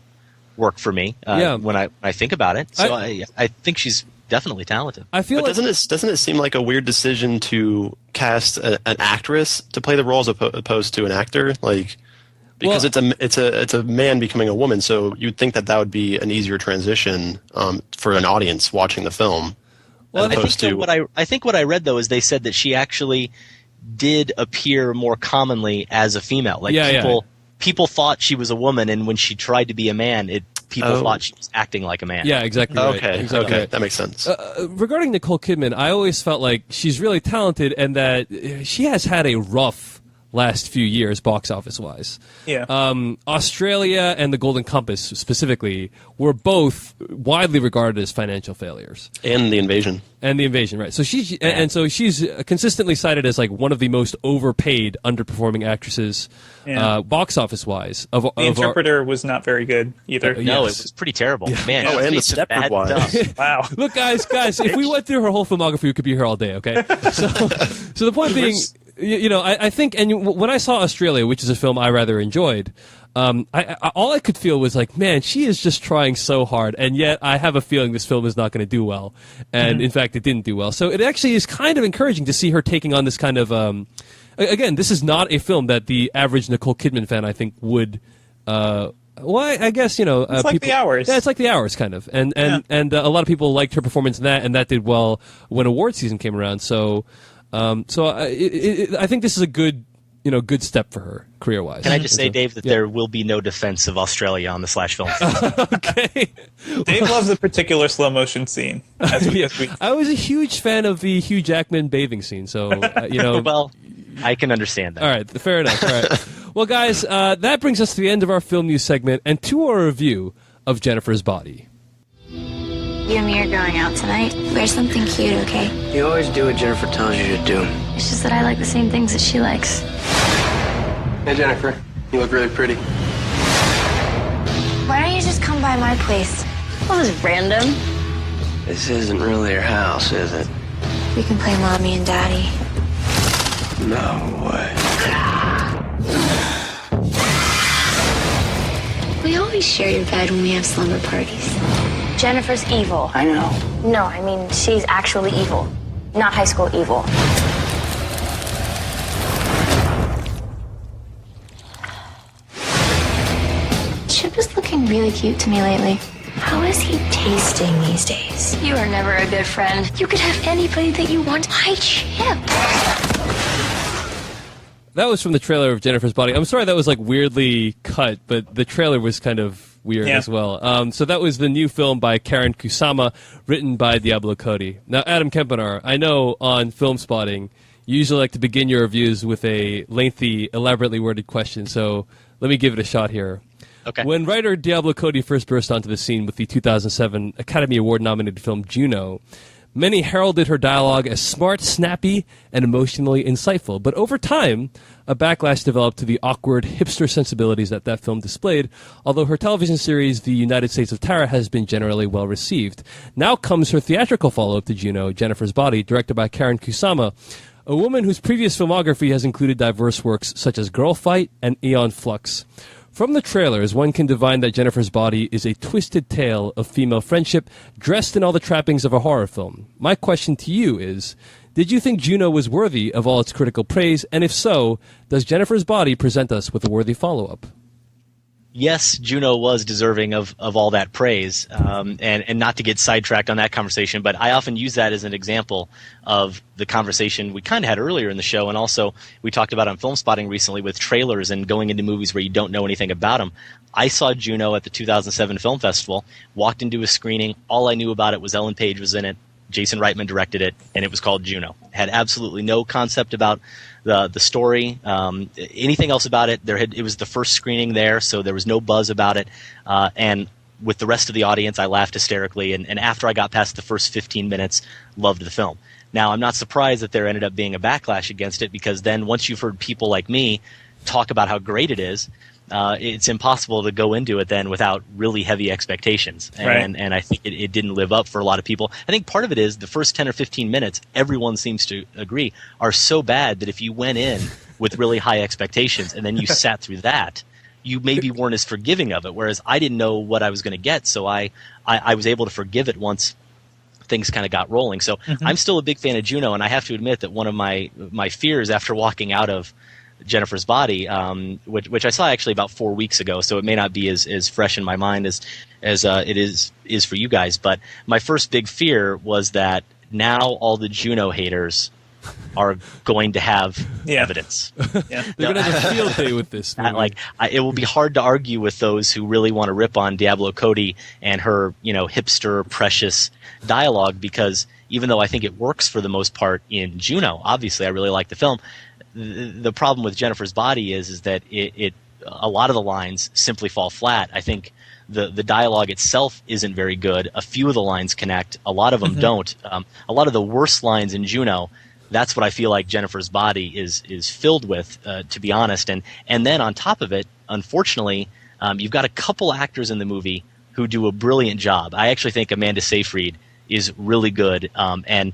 work for me when I think about it. So I think she's definitely talented. I feel but like doesn't it seem like a weird decision to cast an actress to play the role as opposed to an actor? Like, because it's a man becoming a woman, so you'd think that would be an easier transition for an audience watching the film. Well, I think what I read though is they said that she actually did appear more commonly as a female. Like people thought she was a woman, and when she tried to be a man, people thought she was acting like a man. Yeah, exactly. Right. Okay, right. That makes sense. Regarding Nicole Kidman, I always felt like she's really talented, and that she has had a rough last few years, box office wise. Yeah. Australia and The Golden Compass specifically were both widely regarded as financial failures. And The Invasion. Right. So she's consistently cited as like one of the most overpaid, underperforming actresses, box office wise. The Interpreter was not very good either. No, it was pretty terrible. Yeah. Man, and The Stepford Wives. Wow. Look, guys, if we went through her whole filmography, we could be here all day. Okay. So the point being. I think, and when I saw Australia, which is a film I rather enjoyed, all I could feel was like, man, she is just trying so hard, and yet I have a feeling this film is not going to do well. And in fact, it didn't do well. So it actually is kind of encouraging to see her taking on this kind of, again, this is not a film that the average Nicole Kidman fan, I think, would, I guess, it's like The Hours. Yeah, it's like The Hours, kind of. And a lot of people liked her performance in that, and that did well when award season came around. So I think this is a good step for her career-wise. Can I just say, Dave, that there will be no defense of Australia on the Slash Film? Okay. Dave loves a particular slow motion scene. I was a huge fan of the Hugh Jackman bathing scene, so well, I can understand that. All right, fair enough. All right. Well, guys, that brings us to the end of our film news segment and to our review of Jennifer's Body. You and me are going out tonight. Wear something cute, okay? You always do what Jennifer tells you to do. It's just that I like the same things that she likes. Hey, Jennifer. You look really pretty. Why don't you just come by my place? That was random. This isn't really your house, is it? We can play Mommy and Daddy. No way. We always share your bed when we have slumber parties. Jennifer's evil. I know. No, I mean, she's actually evil. Not high school evil. Chip is looking really cute to me lately. How is he tasting these days? You are never a good friend. You could have anybody that you want. Why Chip? That was from the trailer of Jennifer's Body. I'm sorry that was like weirdly cut, but the trailer was kind of weird as well. So that was the new film by Karen Kusama, written by Diablo Cody. Now, Adam Kempenar, I know on Film Spotting, you usually like to begin your reviews with a lengthy, elaborately worded question, so let me give it a shot here. Okay. When writer Diablo Cody first burst onto the scene with the 2007 Academy Award-nominated film Juno, many heralded her dialogue as smart, snappy, and emotionally insightful. But over time, a backlash developed to the awkward, hipster sensibilities that film displayed, although her television series, The United States of Tara, has been generally well received. Now comes her theatrical follow-up to Juno, Jennifer's Body, directed by Karen Kusama, a woman whose previous filmography has included diverse works such as Girl Fight and Aeon Flux. From the trailers, one can divine that Jennifer's Body is a twisted tale of female friendship dressed in all the trappings of a horror film. My question to you is, did you think Juno was worthy of all its critical praise? And if so, does Jennifer's Body present us with a worthy follow-up? Yes, Juno was deserving of all that praise, and not to get sidetracked on that conversation, but I often use that as an example of the conversation we kind of had earlier in the show, and also we talked about on Film Spotting recently with trailers and going into movies where you don't know anything about them. I saw Juno at the 2007 Film Festival, walked into a screening, all I knew about it was Ellen Page was in it, Jason Reitman directed it, and it was called Juno. Had absolutely no concept about the story, anything else about it. It was the first screening there, so there was no buzz about it. And with the rest of the audience, I laughed hysterically. And after I got past the first 15 minutes, loved the film. Now, I'm not surprised that there ended up being a backlash against it, because then once you've heard people like me talk about how great it is, it's impossible to go into it then without really heavy expectations. And I think it didn't live up for a lot of people. I think part of it is the first 10 or 15 minutes, everyone seems to agree, are so bad that if you went in with really high expectations and then you sat through that, you maybe weren't as forgiving of it, whereas I didn't know what I was going to get, so I was able to forgive it once things kind of got rolling. So I'm still a big fan of Juno, and I have to admit that one of my fears after walking out of Jennifer's Body, which I saw actually about 4 weeks ago, so it may not be as fresh in my mind as it is for you guys, but my first big fear was that now all the Juno haters are going to have evidence. They're going to have a field day with this movie. It will be hard to argue with those who really want to rip on Diablo Cody and her, hipster, precious dialogue, because even though I think it works for the most part in Juno, obviously I really like the film, the problem with Jennifer's Body is that it a lot of the lines simply fall flat. I think the dialogue itself isn't very good. A few of the lines connect. A lot of them don't. A lot of the worst lines in Juno, that's what I feel like Jennifer's Body is filled with, to be honest. And then on top of it, unfortunately, you've got a couple actors in the movie who do a brilliant job. I actually think Amanda Seyfried is really good, and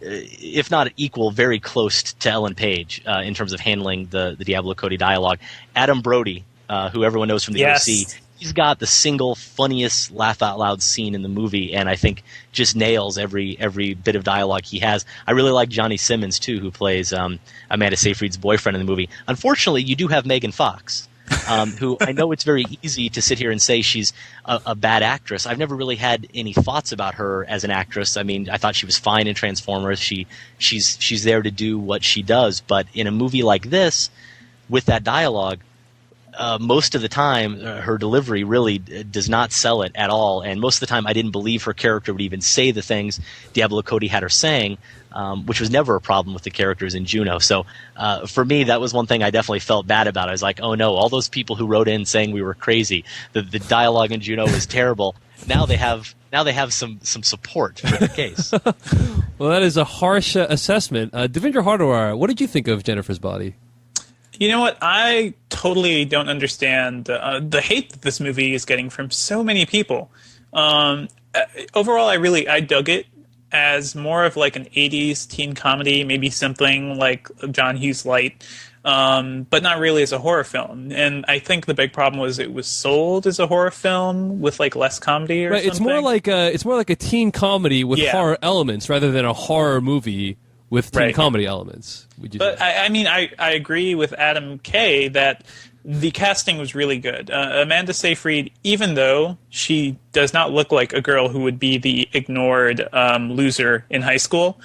if not equal, very close to Ellen Page in terms of handling the Diablo Cody dialogue. Adam Brody, who everyone knows from the OC, he's got the single funniest laugh out loud scene in the movie, and I think just nails every bit of dialogue he has. I really like Johnny Simmons too, who plays Amanda Seyfried's boyfriend in the movie. Unfortunately, you do have Megan Fox, who I know it's very easy to sit here and say she's a bad actress. I've never really had any thoughts about her as an actress. I mean, I thought she was fine in Transformers. She's there to do what she does, but in a movie like this, with that dialogue, most of the time, her delivery really does not sell it at all. And most of the time, I didn't believe her character would even say the things Diablo Cody had her saying, which was never a problem with the characters in Juno. So for me, that was one thing I definitely felt bad about. I was like, oh no, all those people who wrote in saying we were crazy, the dialogue in Juno was terrible. Now they have some support for the case. Well, that is a harsh assessment. Devindra Hardawar, what did you think of Jennifer's Body? You know what? I totally don't understand the hate that this movie is getting from so many people. Overall, I dug it as more of like an 80s teen comedy, maybe something like John Hughes Light, but not really as a horror film. And I think the big problem was it was sold as a horror film with like less comedy or something. It's more like a teen comedy with horror elements rather than a horror movie with teen comedy elements. But I mean, I agree with Adam Kay that the casting was really good. Amanda Seyfried, even though she does not look like a girl who would be the ignored loser in high school,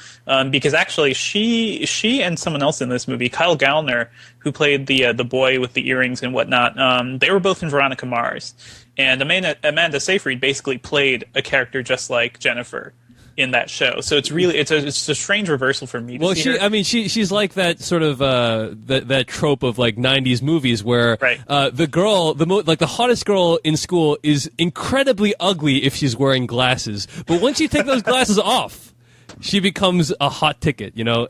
because actually she and someone else in this movie, Kyle Gallner, who played the boy with the earrings and whatnot, they were both in Veronica Mars, and Amanda Seyfried basically played a character just like Jennifer in that show. So it's really it's a strange reversal for me to see her. She's like that sort of that trope of like 90s movies where the girl, the hottest girl in school is incredibly ugly if she's wearing glasses, but once you take those glasses off, she becomes a hot ticket, and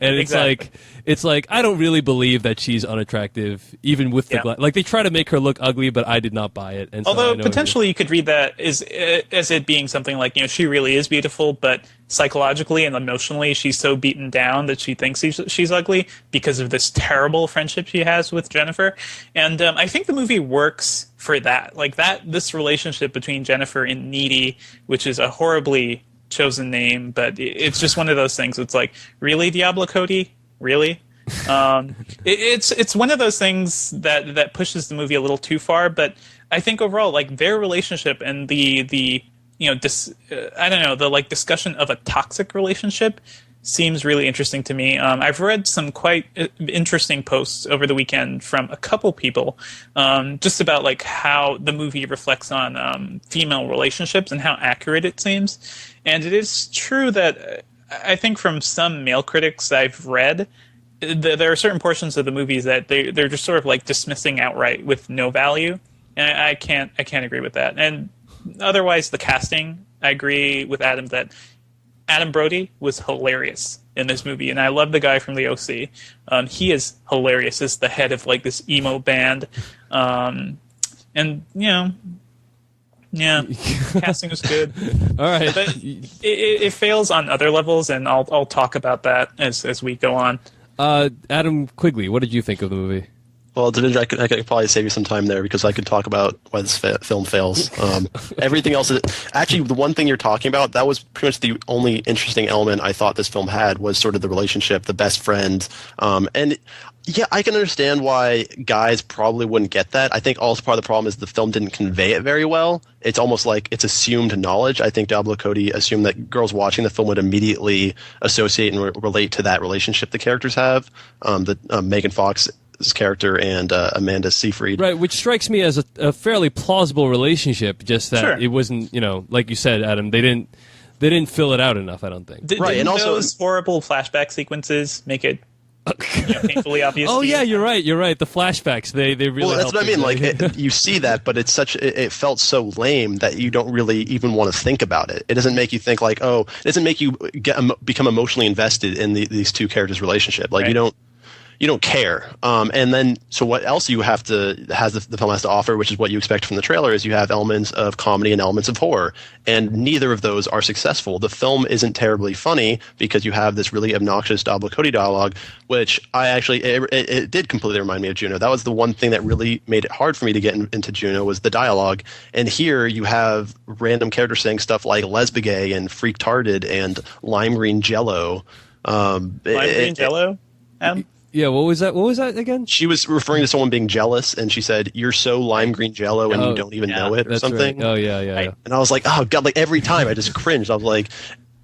it's like I don't really believe that she's unattractive even with the like they try to make her look ugly, but I did not buy it. And although potentially you could read that as it being something like she really is beautiful, but psychologically and emotionally she's so beaten down that she thinks she's ugly because of this terrible friendship she has with Jennifer. And I think the movie works for that, this relationship between Jennifer and Needy, which is a horribly chosen name, but it's just one of those things. It's like, really, Diablo Cody? Really? It's one of those things that pushes the movie a little too far, but I think overall, their relationship and the discussion of a toxic relationship seems really interesting to me. I've read some quite interesting posts over the weekend from a couple people just about how the movie reflects on female relationships and how accurate it seems. And it is true that I think from some male critics I've read, there are certain portions of the movies that they're just sort of dismissing outright with no value. And I can't agree with that. And otherwise, the casting, I agree with Adam that Adam Brody was hilarious in this movie, and I love the guy from the OC. He is hilarious as the head of like this emo band, and casting was good. All right, but it fails on other levels, and I'll talk about that as we go on. Adam Quigley, what did you think of the movie? Well, Devindra, I could probably save you some time there because I could talk about why this film fails. Everything else actually, the one thing you're talking about, that was pretty much the only interesting element I thought this film had was sort of the relationship, the best friend. And yeah, I can understand why guys probably wouldn't get that. I think also part of the problem is the film didn't convey it very well. It's almost like it's assumed knowledge. I think Diablo Cody assumed that girls watching the film would immediately associate and relate to that relationship the characters have. Megan Fox's character and Amanda Seyfried. Right, which strikes me as a fairly plausible relationship, just that it wasn't, like you said, Adam, they didn't fill it out enough, I don't think. Right, and also those horrible flashback sequences make it painfully obvious. Oh yeah, you're right. The flashbacks, they really. Well, that's what I mean. Like you see that, but it's it felt so lame that you don't really even want to think about it. It doesn't make you think like, it doesn't make you become emotionally invested in these two characters' relationship. Like you don't care. And then, so what else the film has to offer, which is what you expect from the trailer, is you have elements of comedy and elements of horror. And neither of those are successful. The film isn't terribly funny because you have this really obnoxious Diablo Cody dialogue, which it did completely remind me of Juno. That was the one thing that really made it hard for me to get into Juno was the dialogue. And here you have random characters saying stuff like lesbigay and freak-tarded and lime green jello. Lime green jello? Yeah, what was that again? She was referring to someone being jealous, and she said, "You're so lime green jello, and you don't even know it," or something. Right. Oh yeah. And I was like, "Oh god!" Like every time, I just cringed. I was like,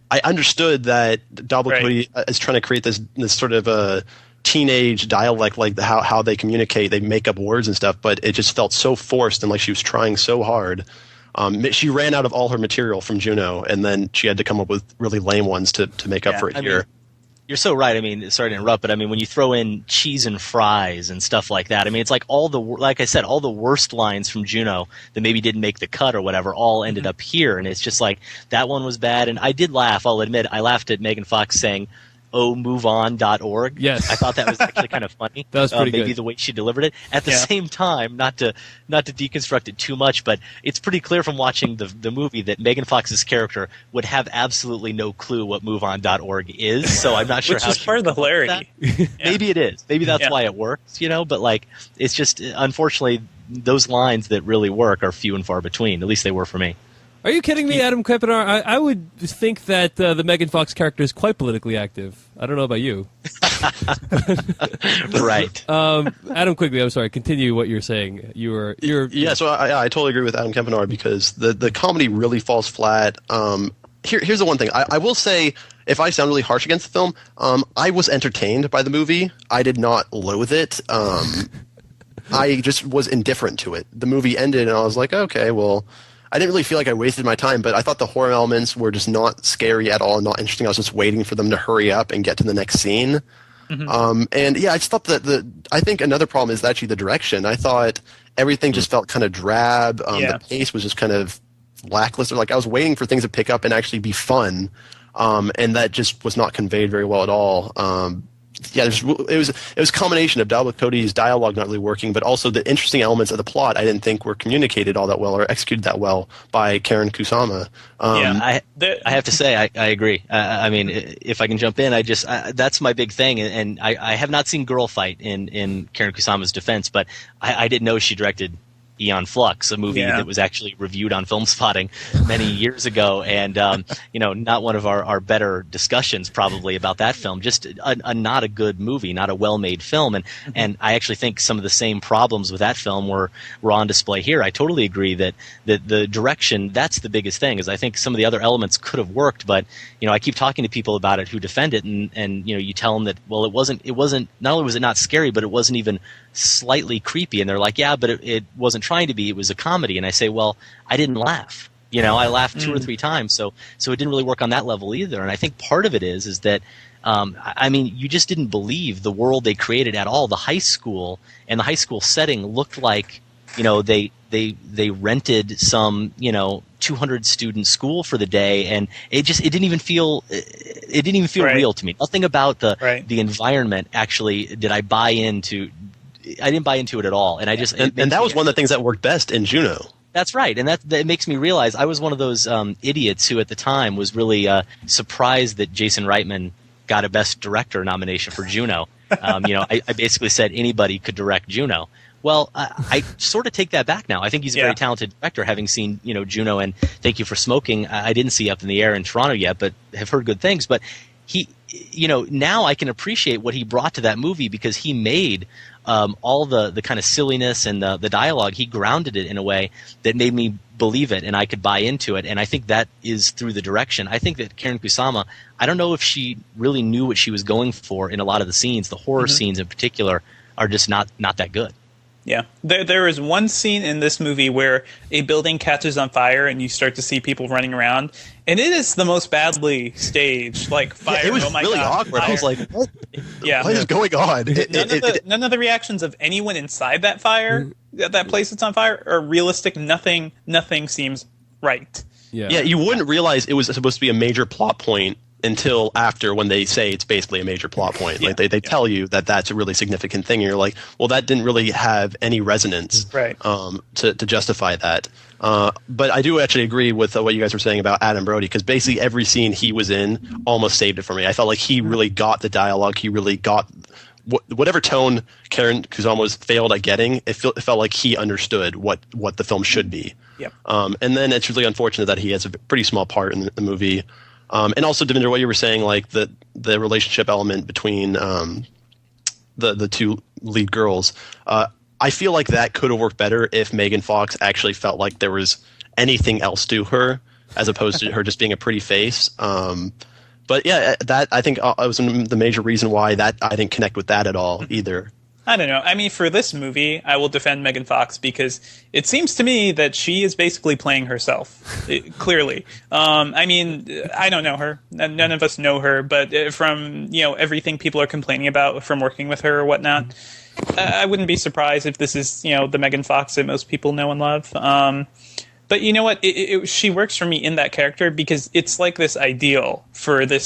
I understood that Diablo Cody is trying to create this sort of a teenage dialect, like how they communicate, they make up words and stuff, but it just felt so forced and like she was trying so hard. She ran out of all her material from Juno, and then she had to come up with really lame ones to make up for it here. You're so right. I mean, sorry to interrupt, but I mean, when you throw in cheese and fries and stuff like that, I mean, it's like like I said, all the worst lines from Juno that maybe didn't make the cut or whatever all ended up here. And it's just like, that one was bad. And I did laugh, I'll admit, I laughed at Megan Fox saying, moveon.org. Yes. I thought that was actually kind of funny. That was pretty maybe good. the way she delivered it. At the same time, not to deconstruct it too much, but it's pretty clear from watching the movie that Megan Fox's character would have absolutely no clue what moveon.org is. So I'm not sure how. Which is part of the hilarity. Maybe it is. Maybe that's why it works, but like, it's just, unfortunately, those lines that really work are few and far between. At least they were for me. Are you kidding me, Adam Kempenar? I would think that the Megan Fox character is quite politically active. I don't know about you. Right. Adam Quigley, I'm sorry. Continue what you're saying. So I totally agree with Adam Kempenar because the comedy really falls flat. Here's the one thing. I will say, if I sound really harsh against the film, I was entertained by the movie. I did not loathe it. I just was indifferent to it. The movie ended, and I was like, okay, well, I didn't really feel like I wasted my time, but I thought the horror elements were just not scary at all, not interesting. I was just waiting for them to hurry up and get to the next scene. Mm-hmm. And yeah, I just thought that I think another problem is actually the direction. I thought everything just felt kind of drab. The pace was just kind of lackluster. Like I was waiting for things to pick up and actually be fun. And that just was not conveyed very well at all. It was a combination of Diablo Cody's dialogue not really working, but also the interesting elements of the plot I didn't think were communicated all that well or executed that well by Karen Kusama. I have to say I agree. I mean, if I can jump in, that's my big thing, and I have not seen Girl Fight in Karen Kusama's defense, but I didn't know she directed Aeon Flux, a movie that was actually reviewed on Film Spotting many years ago, and not one of our better discussions probably about that film. Just a not a good movie, not a well-made film, and I actually think some of the same problems with that film were on display here. I totally agree that the direction, that's the biggest thing. Is I think some of the other elements could have worked, but I keep talking to people about it who defend it, and you tell them that it wasn't. Not only was it not scary, but it wasn't even slightly creepy, and they're like, yeah, but it wasn't trying to be. It was a comedy. And I say, well, I didn't laugh. I laughed 2 or 3 times, so it didn't really work on that level either. And I think part of it is that you just didn't believe the world they created at all. The high school and the high school setting looked like they rented some 200 student school for the day, and it didn't even feel Right. real to me. Nothing about Right. the environment actually did I buy into. I didn't buy into it at all, and and that was one of the things that worked best in Juno. That's right, and that makes me realize I was one of those idiots who at the time was really surprised that Jason Reitman got a Best Director nomination for Juno. I basically said anybody could direct Juno. Well, I sort of take that back now. I think he's a very talented director, having seen Juno and Thank You for Smoking. I didn't see Up in the Air in Toronto yet, but have heard good things. But he, now I can appreciate what he brought to that movie, because he made all the kind of silliness and the dialogue. He grounded it in a way that made me believe it, and I could buy into it. And I think that is through the direction. I think that Karen Kusama, I don't know if she really knew what she was going for in a lot of the scenes. The horror scenes in particular are just not that good. Yeah. There is one scene in this movie where a building catches on fire and you start to see people running around, and it is the most badly staged, like, fire. It was oh my really God, awkward. fire. I was like, what? Yeah. What is going on? None of the reactions of anyone inside that fire, that place that's on fire, are realistic. Nothing seems right. Yeah, you wouldn't realize it was supposed to be a major plot point until after, when they say it's basically a major plot point. Like they tell you that that's a really significant thing, and you're like, well, that didn't really have any resonance, right? To justify that. But I do actually agree with what you guys were saying about Adam Brody, because basically every scene he was in almost saved it for me. I felt like he really got the dialogue. He really got whatever tone Karen Kusama failed at getting. It felt like he understood what the film should be. Yep. And then it's really unfortunate that he has a pretty small part in the movie. And also, Devindra, what you were saying, like the relationship element between the two lead girls, I feel like that could have worked better if Megan Fox actually felt like there was anything else to her, as opposed to her just being a pretty face. But yeah, that I think was the major reason why that I didn't connect with that at all either. I don't know. I mean, for this movie, I will defend Megan Fox, because it seems to me that she is basically playing herself, clearly. I mean, I don't know her. None of us know her, but from everything people are complaining about from working with her or whatnot, I wouldn't be surprised if this is the Megan Fox that most people know and love. But you know what? She works for me in that character, because it's like this ideal for the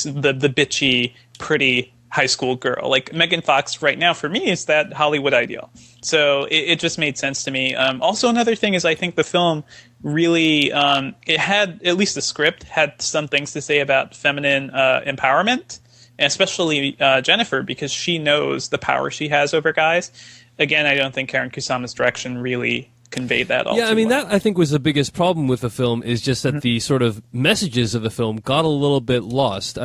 bitchy, pretty high school girl. Like, Megan Fox right now for me is that Hollywood ideal. So it just made sense to me. Also, another thing is, I think the film really it had, at least the script had some things to say about feminine empowerment, and especially Jennifer, because she knows the power she has over guys. Again, I don't think Karen Kusama's direction really conveyed that all. Yeah, I mean, well. that I think was the biggest problem with the film, is just that the sort of messages of the film got a little bit lost.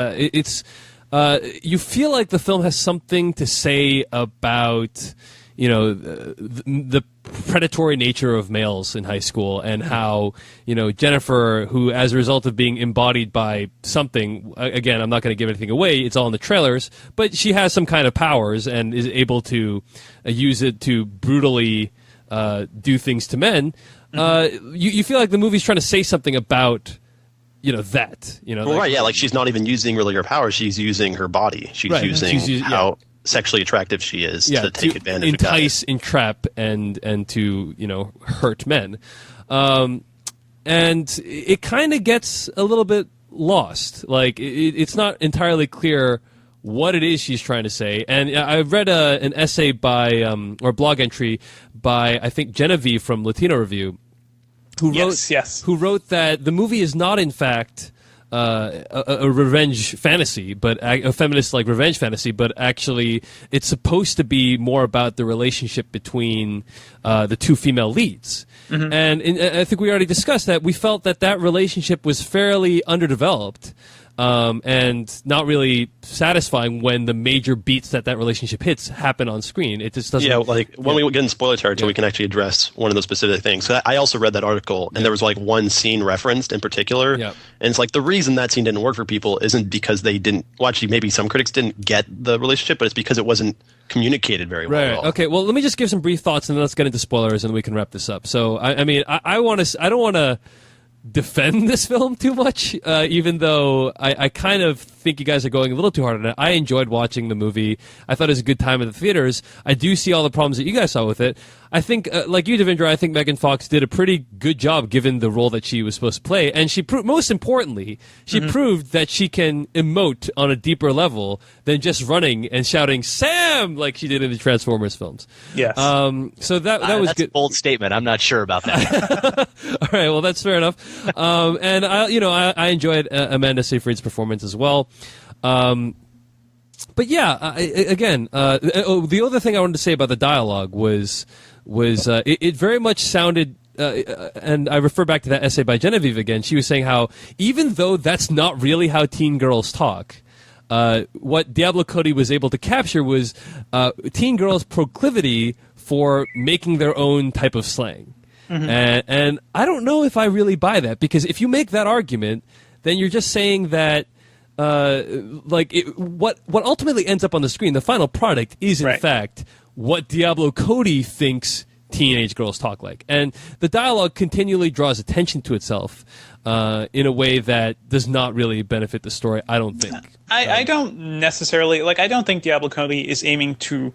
You feel like the film has something to say about, the predatory nature of males in high school, and how, Jennifer, who as a result of being embodied by something, again, I'm not going to give anything away, it's all in the trailers, but she has some kind of powers and is able to use it to brutally do things to men. You feel like the movie's trying to say something about that. Right, yeah, like she's not even using really her power, she's using her body. She's using how sexually attractive she is to take advantage of guys. Entice, entrap, and to, hurt men. And it kind of gets a little bit lost. Like, it's not entirely clear what it is she's trying to say. And I read an essay by, or blog entry by, I think, Genevieve from Latino Review, who wrote that the movie is not, in fact, a revenge fantasy, but a feminist-like revenge fantasy, but actually it's supposed to be more about the relationship between the two female leads. Mm-hmm. And I think we already discussed that. We felt that relationship was fairly underdeveloped. And not really satisfying when the major beats that relationship hits happen on screen. It just doesn't. Yeah, like when we get in spoiler territory, we can actually address one of those specific things. So I also read that article, and there was like one scene referenced in particular, and it's like the reason that scene didn't work for people isn't because they didn't. Well, actually, maybe some critics didn't get the relationship, but it's because it wasn't communicated very well. Right. Okay. Well, let me just give some brief thoughts, and then let's get into spoilers, and we can wrap this up. So, I mean, I don't want to defend this film too much, even though I kind of think you guys are going a little too hard on it. I enjoyed watching the movie. I thought it was a good time at the theaters. I do see all the problems that you guys saw with it. I think, like you, Devindra, I think Megan Fox did a pretty good job given the role that she was supposed to play, and she most importantly, she proved that she can emote on a deeper level than just running and shouting "Sam" like she did in the Transformers films. Yes. So that was that's good. a bold statement. I'm not sure about that. All right, well, that's fair enough. And I enjoyed Amanda Seyfried's performance as well. But yeah, the other thing I wanted to say about the dialogue was it very much sounded, and I refer back to that essay by Genevieve again. She was saying how even though that's not really how teen girls talk, what Diablo Cody was able to capture was teen girls' proclivity for making their own type of slang. And I don't know if I really buy that, because if you make that argument, then you're just saying that what ultimately ends up on the screen, the final product, is in fact what Diablo Cody thinks teenage girls talk like. And the dialogue continually draws attention to itself in a way that does not really benefit the story, I don't think. I don't necessarily, I don't think Diablo Cody is aiming to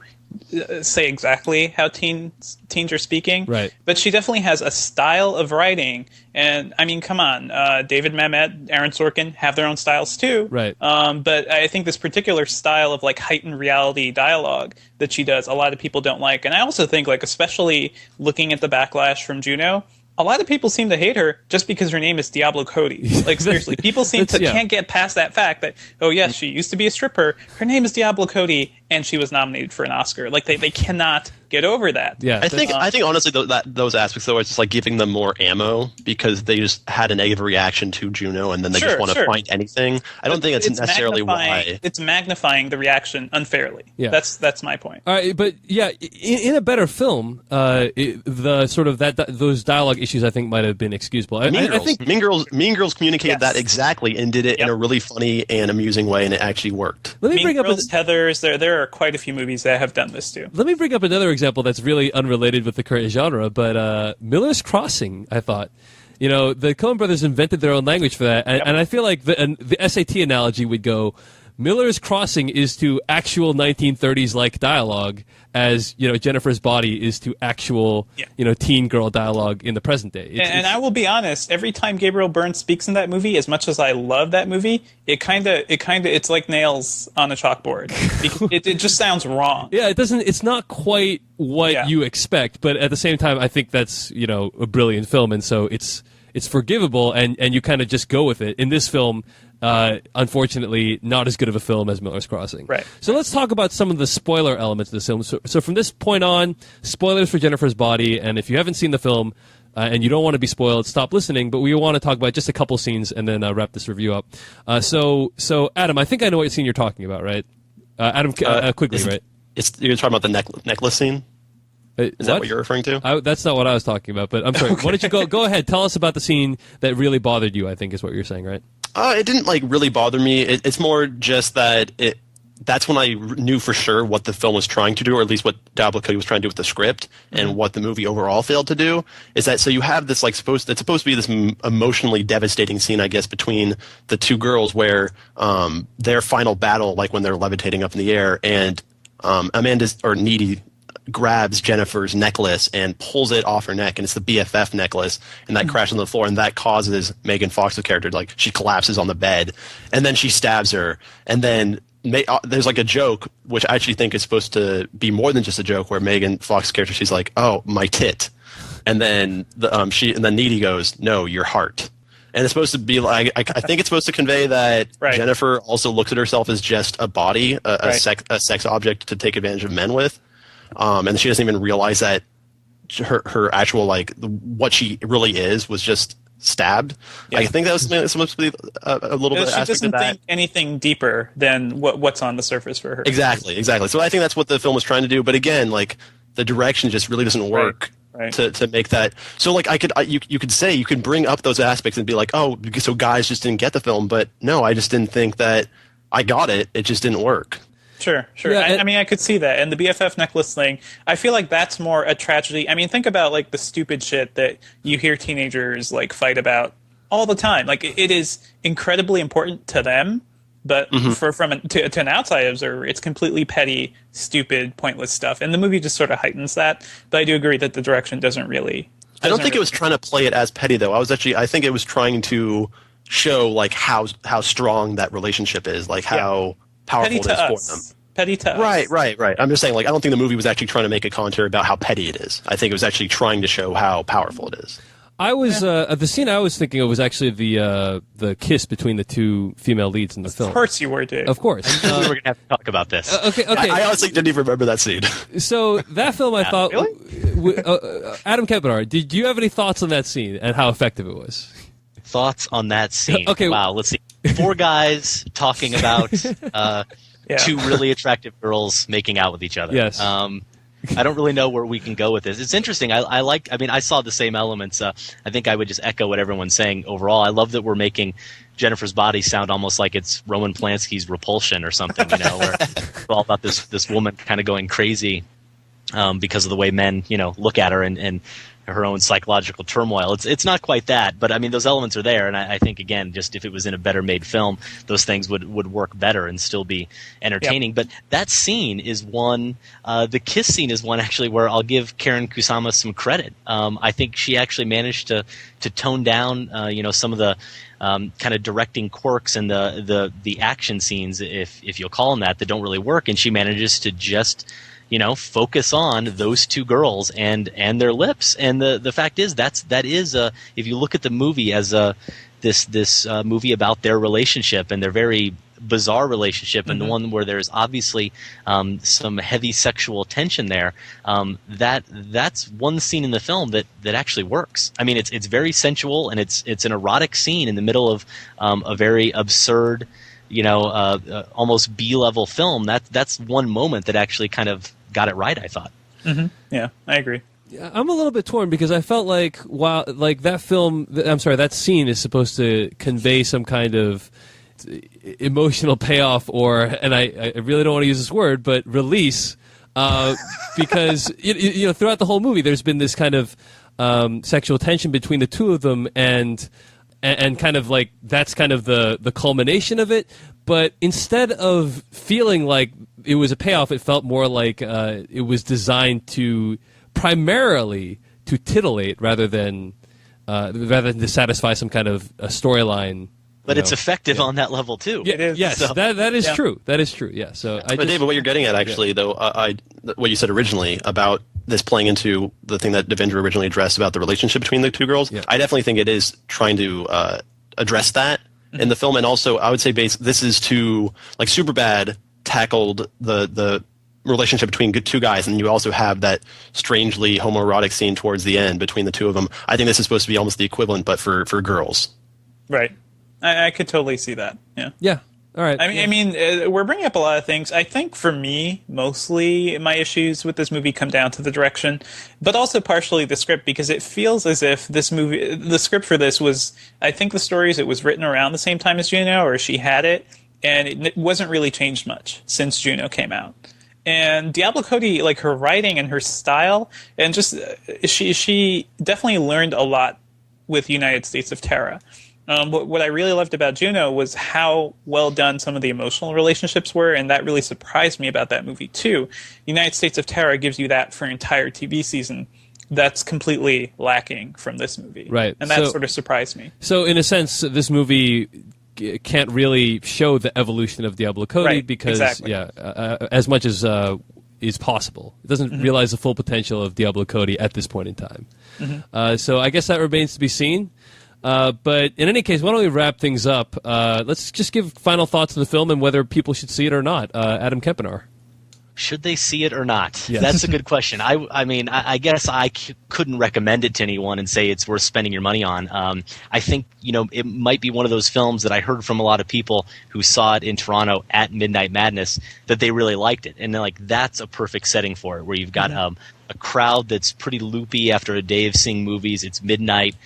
say exactly how teens are speaking. Right. But she definitely has a style of writing. And, I mean, come on. David Mamet, Aaron Sorkin have their own styles, too. Right. But I think this particular style of, heightened reality dialogue that she does, a lot of people don't like. And I also think, especially looking at the backlash from Juno, a lot of people seem to hate her just because her name is Diablo Cody. Seriously, people can't get past that fact that, oh yes, she used to be a stripper. Her name is Diablo Cody, and she was nominated for an Oscar. They cannot get over that. Yeah, I think honestly those aspects though, it's just giving them more ammo because they just had a negative reaction to Juno, and then they just want to find anything. I don't think it's necessarily why. It's magnifying the reaction unfairly. Yeah, that's my point. All right, but yeah, in a better film, the sort of those dialogue issues I think might have been excusable. I think Mean Girls communicated that exactly and did it in a really funny and amusing way, and it actually worked. Let me bring up Heathers. There are quite a few movies that have done this too. Let me bring up another example that's really unrelated with the current genre, but Miller's Crossing, I thought. The Coen brothers invented their own language for that, and I feel like the SAT analogy would go, Miller's Crossing is to actual 1930s-like dialogue as, Jennifer's Body is to actual, teen girl dialogue in the present day. And I will be honest, every time Gabriel Byrne speaks in that movie, as much as I love that movie, it's like nails on a chalkboard. it just sounds wrong. Yeah, it's not quite what you expect, but at the same time, I think that's, a brilliant film, and so it's forgivable, and you kind of just go with it. In this film, unfortunately, not as good of a film as Miller's Crossing. Right. So let's talk about some of the spoiler elements of this film. So from this point on, spoilers for Jennifer's Body, and if you haven't seen the film and you don't want to be spoiled, stop listening, but we want to talk about just a couple scenes and then wrap this review up. So Adam, I think I know what scene you're talking about, right? Adam, quickly, right? You're talking about the necklace scene? Is that what you're referring to? That's not what I was talking about, but I'm sorry. Okay. Why don't you go ahead? Tell us about the scene that really bothered you, I think is what you're saying, right? It didn't really bother me. It's more just that that's when I knew for sure what the film was trying to do, or at least what Diablo Cody was trying to do with the script, and what the movie overall failed to do. Is that so? You have this it's supposed to be this emotionally devastating scene, I guess, between the two girls, where their final battle, when they're levitating up in the air, and Needy grabs Jennifer's necklace and pulls it off her neck, and it's the BFF necklace, and that crashes on the floor, and that causes Megan Fox's character she collapses on the bed, and then she stabs her, and then there's a joke which I actually think is supposed to be more than just a joke, where Megan Fox's character, she's like, "Oh, my tit," and then then Needy goes, "No, your heart." And it's supposed to be I think it's supposed to convey that Jennifer also looks at herself as just a body, a sex object to take advantage of men with. And she doesn't even realize that her actual what she really is was just stabbed. Yeah. I think that was supposed to be a little bit. She doesn't think anything deeper than what's on the surface for her. Exactly. So I think that's what the film was trying to do. But again, the direction just really doesn't work. Right. To make that. So you could say, you could bring up those aspects and be like, oh, so guys just didn't get the film. But no, I just didn't think that I got it. It just didn't work. Sure. Yeah, I mean, I could see that. And the BFF necklace thing, I feel like that's more a tragedy. I mean, think about the stupid shit that you hear teenagers fight about all the time. It is incredibly important to them, But to an outside observer, it's completely petty, stupid, pointless stuff, and the movie just sort of heightens that. But I do agree that the direction doesn't really. I don't think it was trying to play it as petty, though. I think it was trying to show like how strong that relationship is, like how powerful it is for them. Petty to us. Right. I'm just saying, like, I don't think the movie was actually trying to make a commentary about how petty it is. I think it was actually trying to show how powerful it is. I was the scene I was thinking of was actually the kiss between the two female leads in the film. Of course you were, Dave. Of course. We're going to have to talk about this. Okay. I honestly didn't even remember that scene. So that film, I thought. Really? Adam Kempenar, did you have any thoughts on that scene and how effective it was? Thoughts on that scene? Okay. Wow. Let's see. 4 guys talking about 2 really attractive girls making out with each other. Yes. I don't really know where we can go with this. It's interesting. I saw the same elements. I think I would just echo what everyone's saying overall. I love that we're making Jennifer's Body sound almost like it's Roman Polanski's Repulsion or something, where it's all about this woman kind of going crazy because of the way men, look at her and her own psychological turmoil. It's not quite that, but I mean those elements are there, and I think again, just if it was in a better made film, those things would work better and still be entertaining. Yep. But that scene is one. The kiss scene is one actually where I'll give Karen Kusama some credit. I think she actually managed to tone down some of the kind of directing quirks and the action scenes, if you'll call them that don't really work, and she manages to just focus on those 2 girls and their lips. And the fact is that is if you look at the movie as this movie about their relationship and their very bizarre relationship, and the one where there's obviously some heavy sexual tension there, that's one scene in the film that actually works. I mean, it's very sensual, and it's an erotic scene in the middle of a very absurd, almost B-level film. That's one moment that actually kind of got it right, I thought. Mm-hmm. Yeah, I agree. Yeah, I'm a little bit torn because I felt like that scene is supposed to convey some kind of emotional payoff, and I really don't want to use this word, but release, because throughout the whole movie there's been this kind of sexual tension between the 2 of them, and kind of like that's kind of the culmination of it. But instead of feeling like it was a payoff, it felt more like it was designed primarily to titillate rather than to satisfy some kind of a storyline. But it's effective on that level too. Yeah, it is. Yes, so, that is true. That is true. Yeah. So, David, what you're getting at actually, though, what you said originally about this playing into the thing that Devindra originally addressed about the relationship between the 2 girls, I definitely think it is trying to address that in the film, and also I would say this is to like Superbad tackled the relationship between 2 guys, and you also have that strangely homoerotic scene towards the end between the 2 of them. I think this is supposed to be almost the equivalent, but for girls. Right. I could totally see that. Yeah. Yeah. All right. I mean, we're bringing up a lot of things. I think for me, mostly my issues with this movie come down to the direction, but also partially the script, because it feels as if this movie, the script for this was, I think the stories, it was written around the same time as Juno, or she had it, and it wasn't really changed much since Juno came out. And Diablo Cody, like her writing and her style, and just she definitely learned a lot with United States of Terra. What I really loved about Juno was how well done some of the emotional relationships were, and that really surprised me about that movie too. United States of Terra gives you that for an entire TV season. That's completely lacking from this movie. Right. And that sort of surprised me. So in a sense, this movie can't really show the evolution of Diablo Cody because, as much as is possible. It doesn't realize the full potential of Diablo Cody at this point in time. So I guess that remains to be seen. But in any case, why don't we wrap things up? Let's just give final thoughts on the film and whether people should see it or not. Adam Kempenar. Should they see it or not? Yes. That's a good question. I mean, I guess I couldn't recommend it to anyone and say it's worth spending your money on. I think, it might be one of those films that I heard from a lot of people who saw it in Toronto at Midnight Madness that they really liked it. And that's a perfect setting for it, where you've got a crowd that's pretty loopy after a day of seeing movies. It's midnight.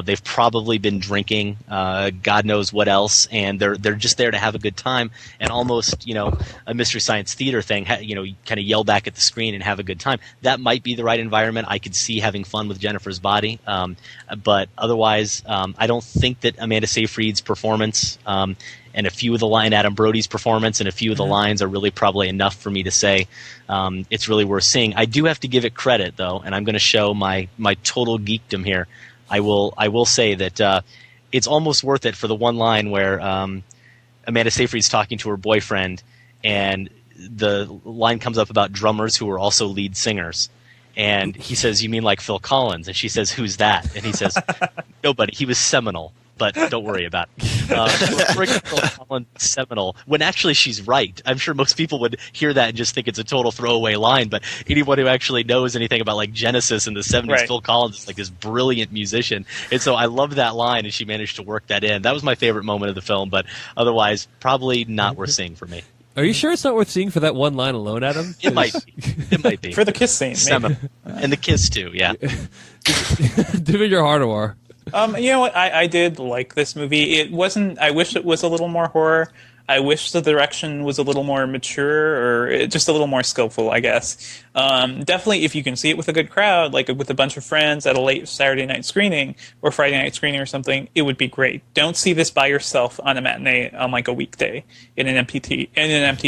They've probably been drinking, God knows what else, and they're just there to have a good time, and almost, a Mystery Science Theater thing, kind of yell back at the screen and have a good time. That might be the right environment. I could see having fun with Jennifer's Body, but otherwise, I don't think that Amanda Seyfried's performance and a few of the line Adam Brody's performance and a few of the lines are really probably enough for me to say it's really worth seeing. I do have to give it credit though, and I'm going to show my total geekdom here. I will say that it's almost worth it for the one line where Amanda Seyfried's talking to her boyfriend, and the line comes up about drummers who are also lead singers. And he says, "You mean like Phil Collins?" And she says, "Who's that?" And he says, "Nobody. He was seminal, but don't worry about it." Phil Collins seminal, when actually she's right. I'm sure most people would hear that and just think it's a total throwaway line, but anyone who actually knows anything about like Genesis in the 70s, right. Phil Collins is like this brilliant musician. And so I love that line, and she managed to work that in. That was my favorite moment of the film, but otherwise probably not worth seeing for me. Are you sure it's not worth seeing for that one line alone, Adam? It might be. It might be. For the kiss scene, maybe. And the kiss, too, yeah. Devindra Hardawar. You know what? I did like this movie. It wasn't... I wish it was a little more horror. I wish the direction was a little more mature or just a little more skillful, I guess. Definitely, if you can see it with a good crowd, like with a bunch of friends at a late Saturday night screening or Friday night screening or something, it would be great. Don't see this by yourself on a matinee on like a weekday in an empty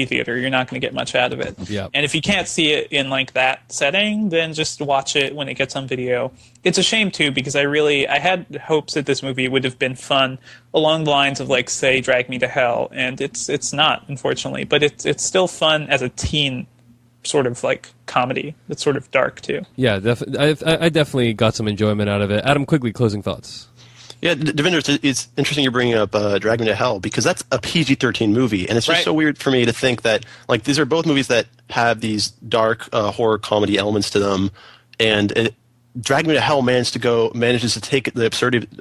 theater. You're not going to get much out of it. Yep. And if you can't see it in like that setting, then just watch it when it gets on video. It's a shame too, because I had hopes that this movie would have been fun along the lines of like, say, Drag Me to Hell, and it's not, unfortunately, but it's still fun as a teen sort of like comedy. It's sort of dark too. Yeah, I definitely got some enjoyment out of it. Adam Quigley, closing thoughts. Yeah, Devindra, it's interesting you're bringing up Drag Me to Hell, because that's a PG-13 movie, and it's just so weird for me to think that like these are both movies that have these dark horror comedy elements to them, and Drag Me to Hell manages to take the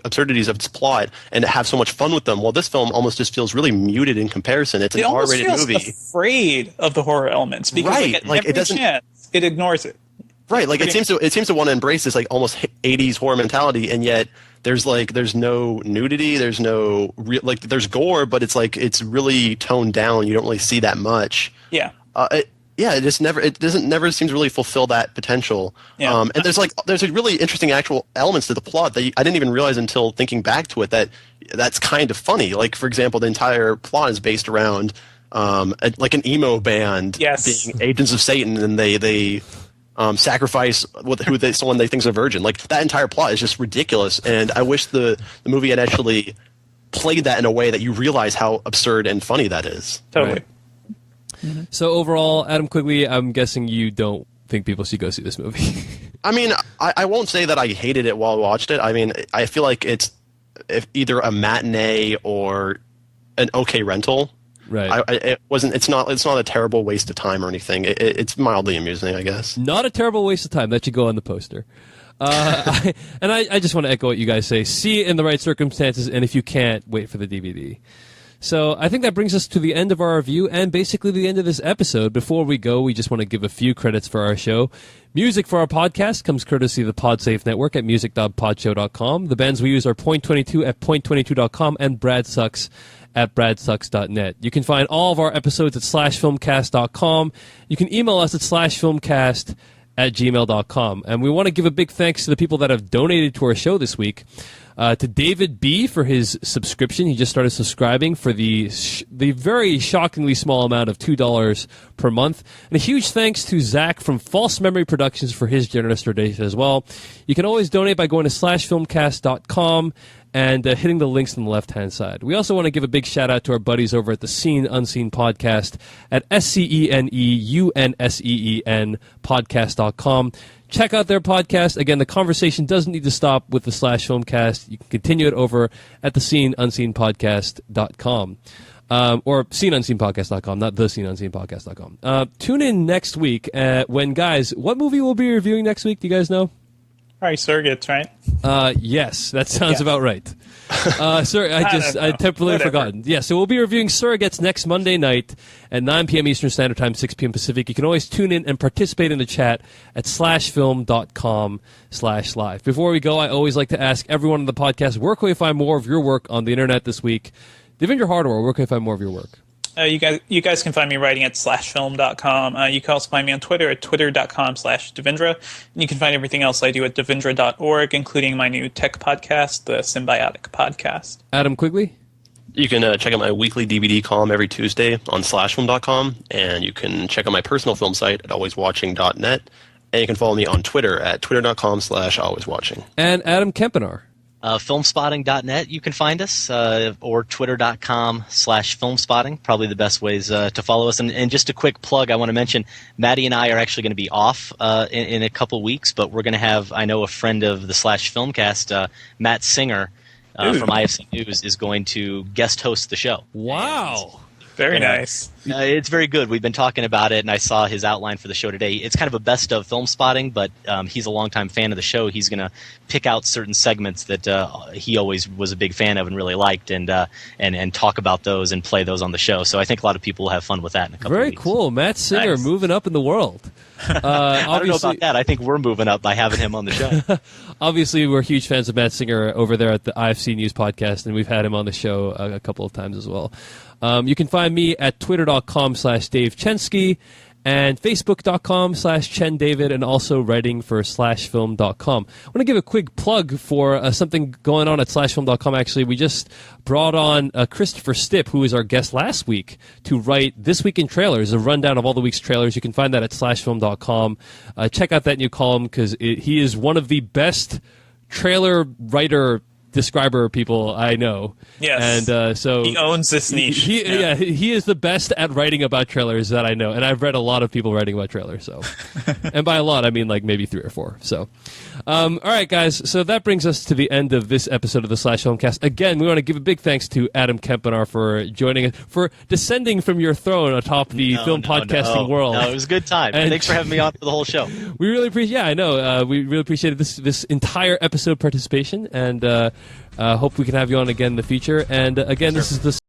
absurdities of its plot and have so much fun with them. While this film almost just feels really muted in comparison. It's an R-rated movie. It feels afraid of the horror elements because like, at every chance it ignores it. Right, like it seems to want to embrace this like almost 80s horror mentality, and yet there's no nudity, there's no there's gore, but it's really toned down. You don't really see that much. Yeah. It never seems to really fulfill that potential. Yeah. And there's a really interesting actual elements to the plot that I didn't even realize until thinking back to it that's kind of funny. Like, for example, the entire plot is based around like an emo band being agents of Satan, and they sacrifice someone they think is a virgin. Like, that entire plot is just ridiculous, and I wish the movie had actually played that in a way that you realize how absurd and funny that is. Totally. Right. Mm-hmm. So overall, Adam Quigley, I'm guessing you don't think people should go see this movie. I mean, I won't say that I hated it while I watched it. I mean, I feel like it's either a matinee or an okay rental. Right. It's not a terrible waste of time or anything. It's mildly amusing, I guess. Not a terrible waste of time. That should go on the poster. I just want to echo what you guys say. See it in the right circumstances, and if you can't, wait for the DVD. So I think that brings us to the end of our review and basically the end of this episode. Before we go, we just want to give a few credits for our show. Music for our podcast comes courtesy of the PodSafe Network at music.podshow.com. The bands we use are Point22 at point22.com and Brad Sucks at bradsucks.net. You can find all of our episodes at /filmcast.com. You can email us at /filmcast@gmail.com. And we want to give a big thanks to the people that have donated to our show this week. To David B. for his subscription. He just started subscribing for the very shockingly small amount of $2 per month. And a huge thanks to Zach from False Memory Productions for his generous donation as well. You can always donate by going to /filmcast.com and hitting the links on the left-hand side. We also want to give a big shout-out to our buddies over at the Seen Unseen podcast at SCENEUNSEEN podcast.com. Check out their podcast. Again, the conversation doesn't need to stop with the /filmcast. You can continue it over at the SeenUnseenPodcast.com. Or SeenUnseenPodcast.com, not the SeenUnseenPodcast.com. Tune in next week when, guys, what movie we'll be reviewing next week? Do you guys know? Probably Surrogates, right? Yes, that sounds about right. Sorry, I temporarily forgotten. Yeah, so we'll be reviewing Surrogates next Monday night at 9 p.m. Eastern Standard Time, 6 p.m. Pacific. You can always tune in and participate in the chat at /film.com/live. Before we go, I always like to ask everyone on the podcast, where can we find more of your work on the internet this week? Devindra Hardawar, where can we find more of your work? You guys can find me writing at /film.com. You can also find me on Twitter at twitter.com/Devindra. And you can find everything else I do at devindra.org, including my new tech podcast, the Symbiotic Podcast. Adam Quigley? You can check out my weekly DVD column every Tuesday on slashfilm.com, and you can check out my personal film site at alwayswatching.net, and you can follow me on Twitter at twitter.com/alwayswatching. And Adam Kempenaar. Filmspotting.net, you can find us, or twitter.com/filmspotting, probably the best ways to follow us. And just a quick plug, I want to mention, Maddie and I are actually going to be off in a couple weeks, but we're going to have, I know a friend of the Filmcast, Matt Singer from IFC News, is going to guest host the show. Wow. Very nice. It's very good. We've been talking about it, and I saw his outline for the show today. It's kind of a best of Film Spotting, but he's a longtime fan of the show. He's going to pick out certain segments that he always was a big fan of and really liked, and talk about those and play those on the show. So I think a lot of people will have fun with that in a couple of weeks. Very cool. Matt Singer moving up in the world. I don't know about that. I think we're moving up by having him on the show. Obviously, we're huge fans of Matt Singer over there at the IFC News podcast, and we've had him on the show a couple of times as well. You can find me at twitter.com/Dave Chensky and facebook.com/ChenDavid, and also writing for slashfilm.com. I want to give a quick plug for something going on at slashfilm.com. Actually, we just brought on Christopher Stipp, who was our guest last week, to write This Week in Trailers, a rundown of all the week's trailers. You can find that at slashfilm.com. Check out that new column, because he is one of the best trailer writer describer people I know. Yes. And so he owns this niche. He is the best at writing about trailers that I know, and I've read a lot of people writing about trailers. So, and by a lot I mean like maybe 3 or 4. So, all right, guys. So that brings us to the end of this episode of the Slash Filmcast. Again, we want to give a big thanks to Adam Kempenaar for joining us, for descending from your throne atop the film podcasting world. No, it was a good time. And thanks for having me on for the whole show. We really appreciate. Yeah, I know. We really appreciated this entire episode participation, and hope we can have you on again in the future. And again, this is the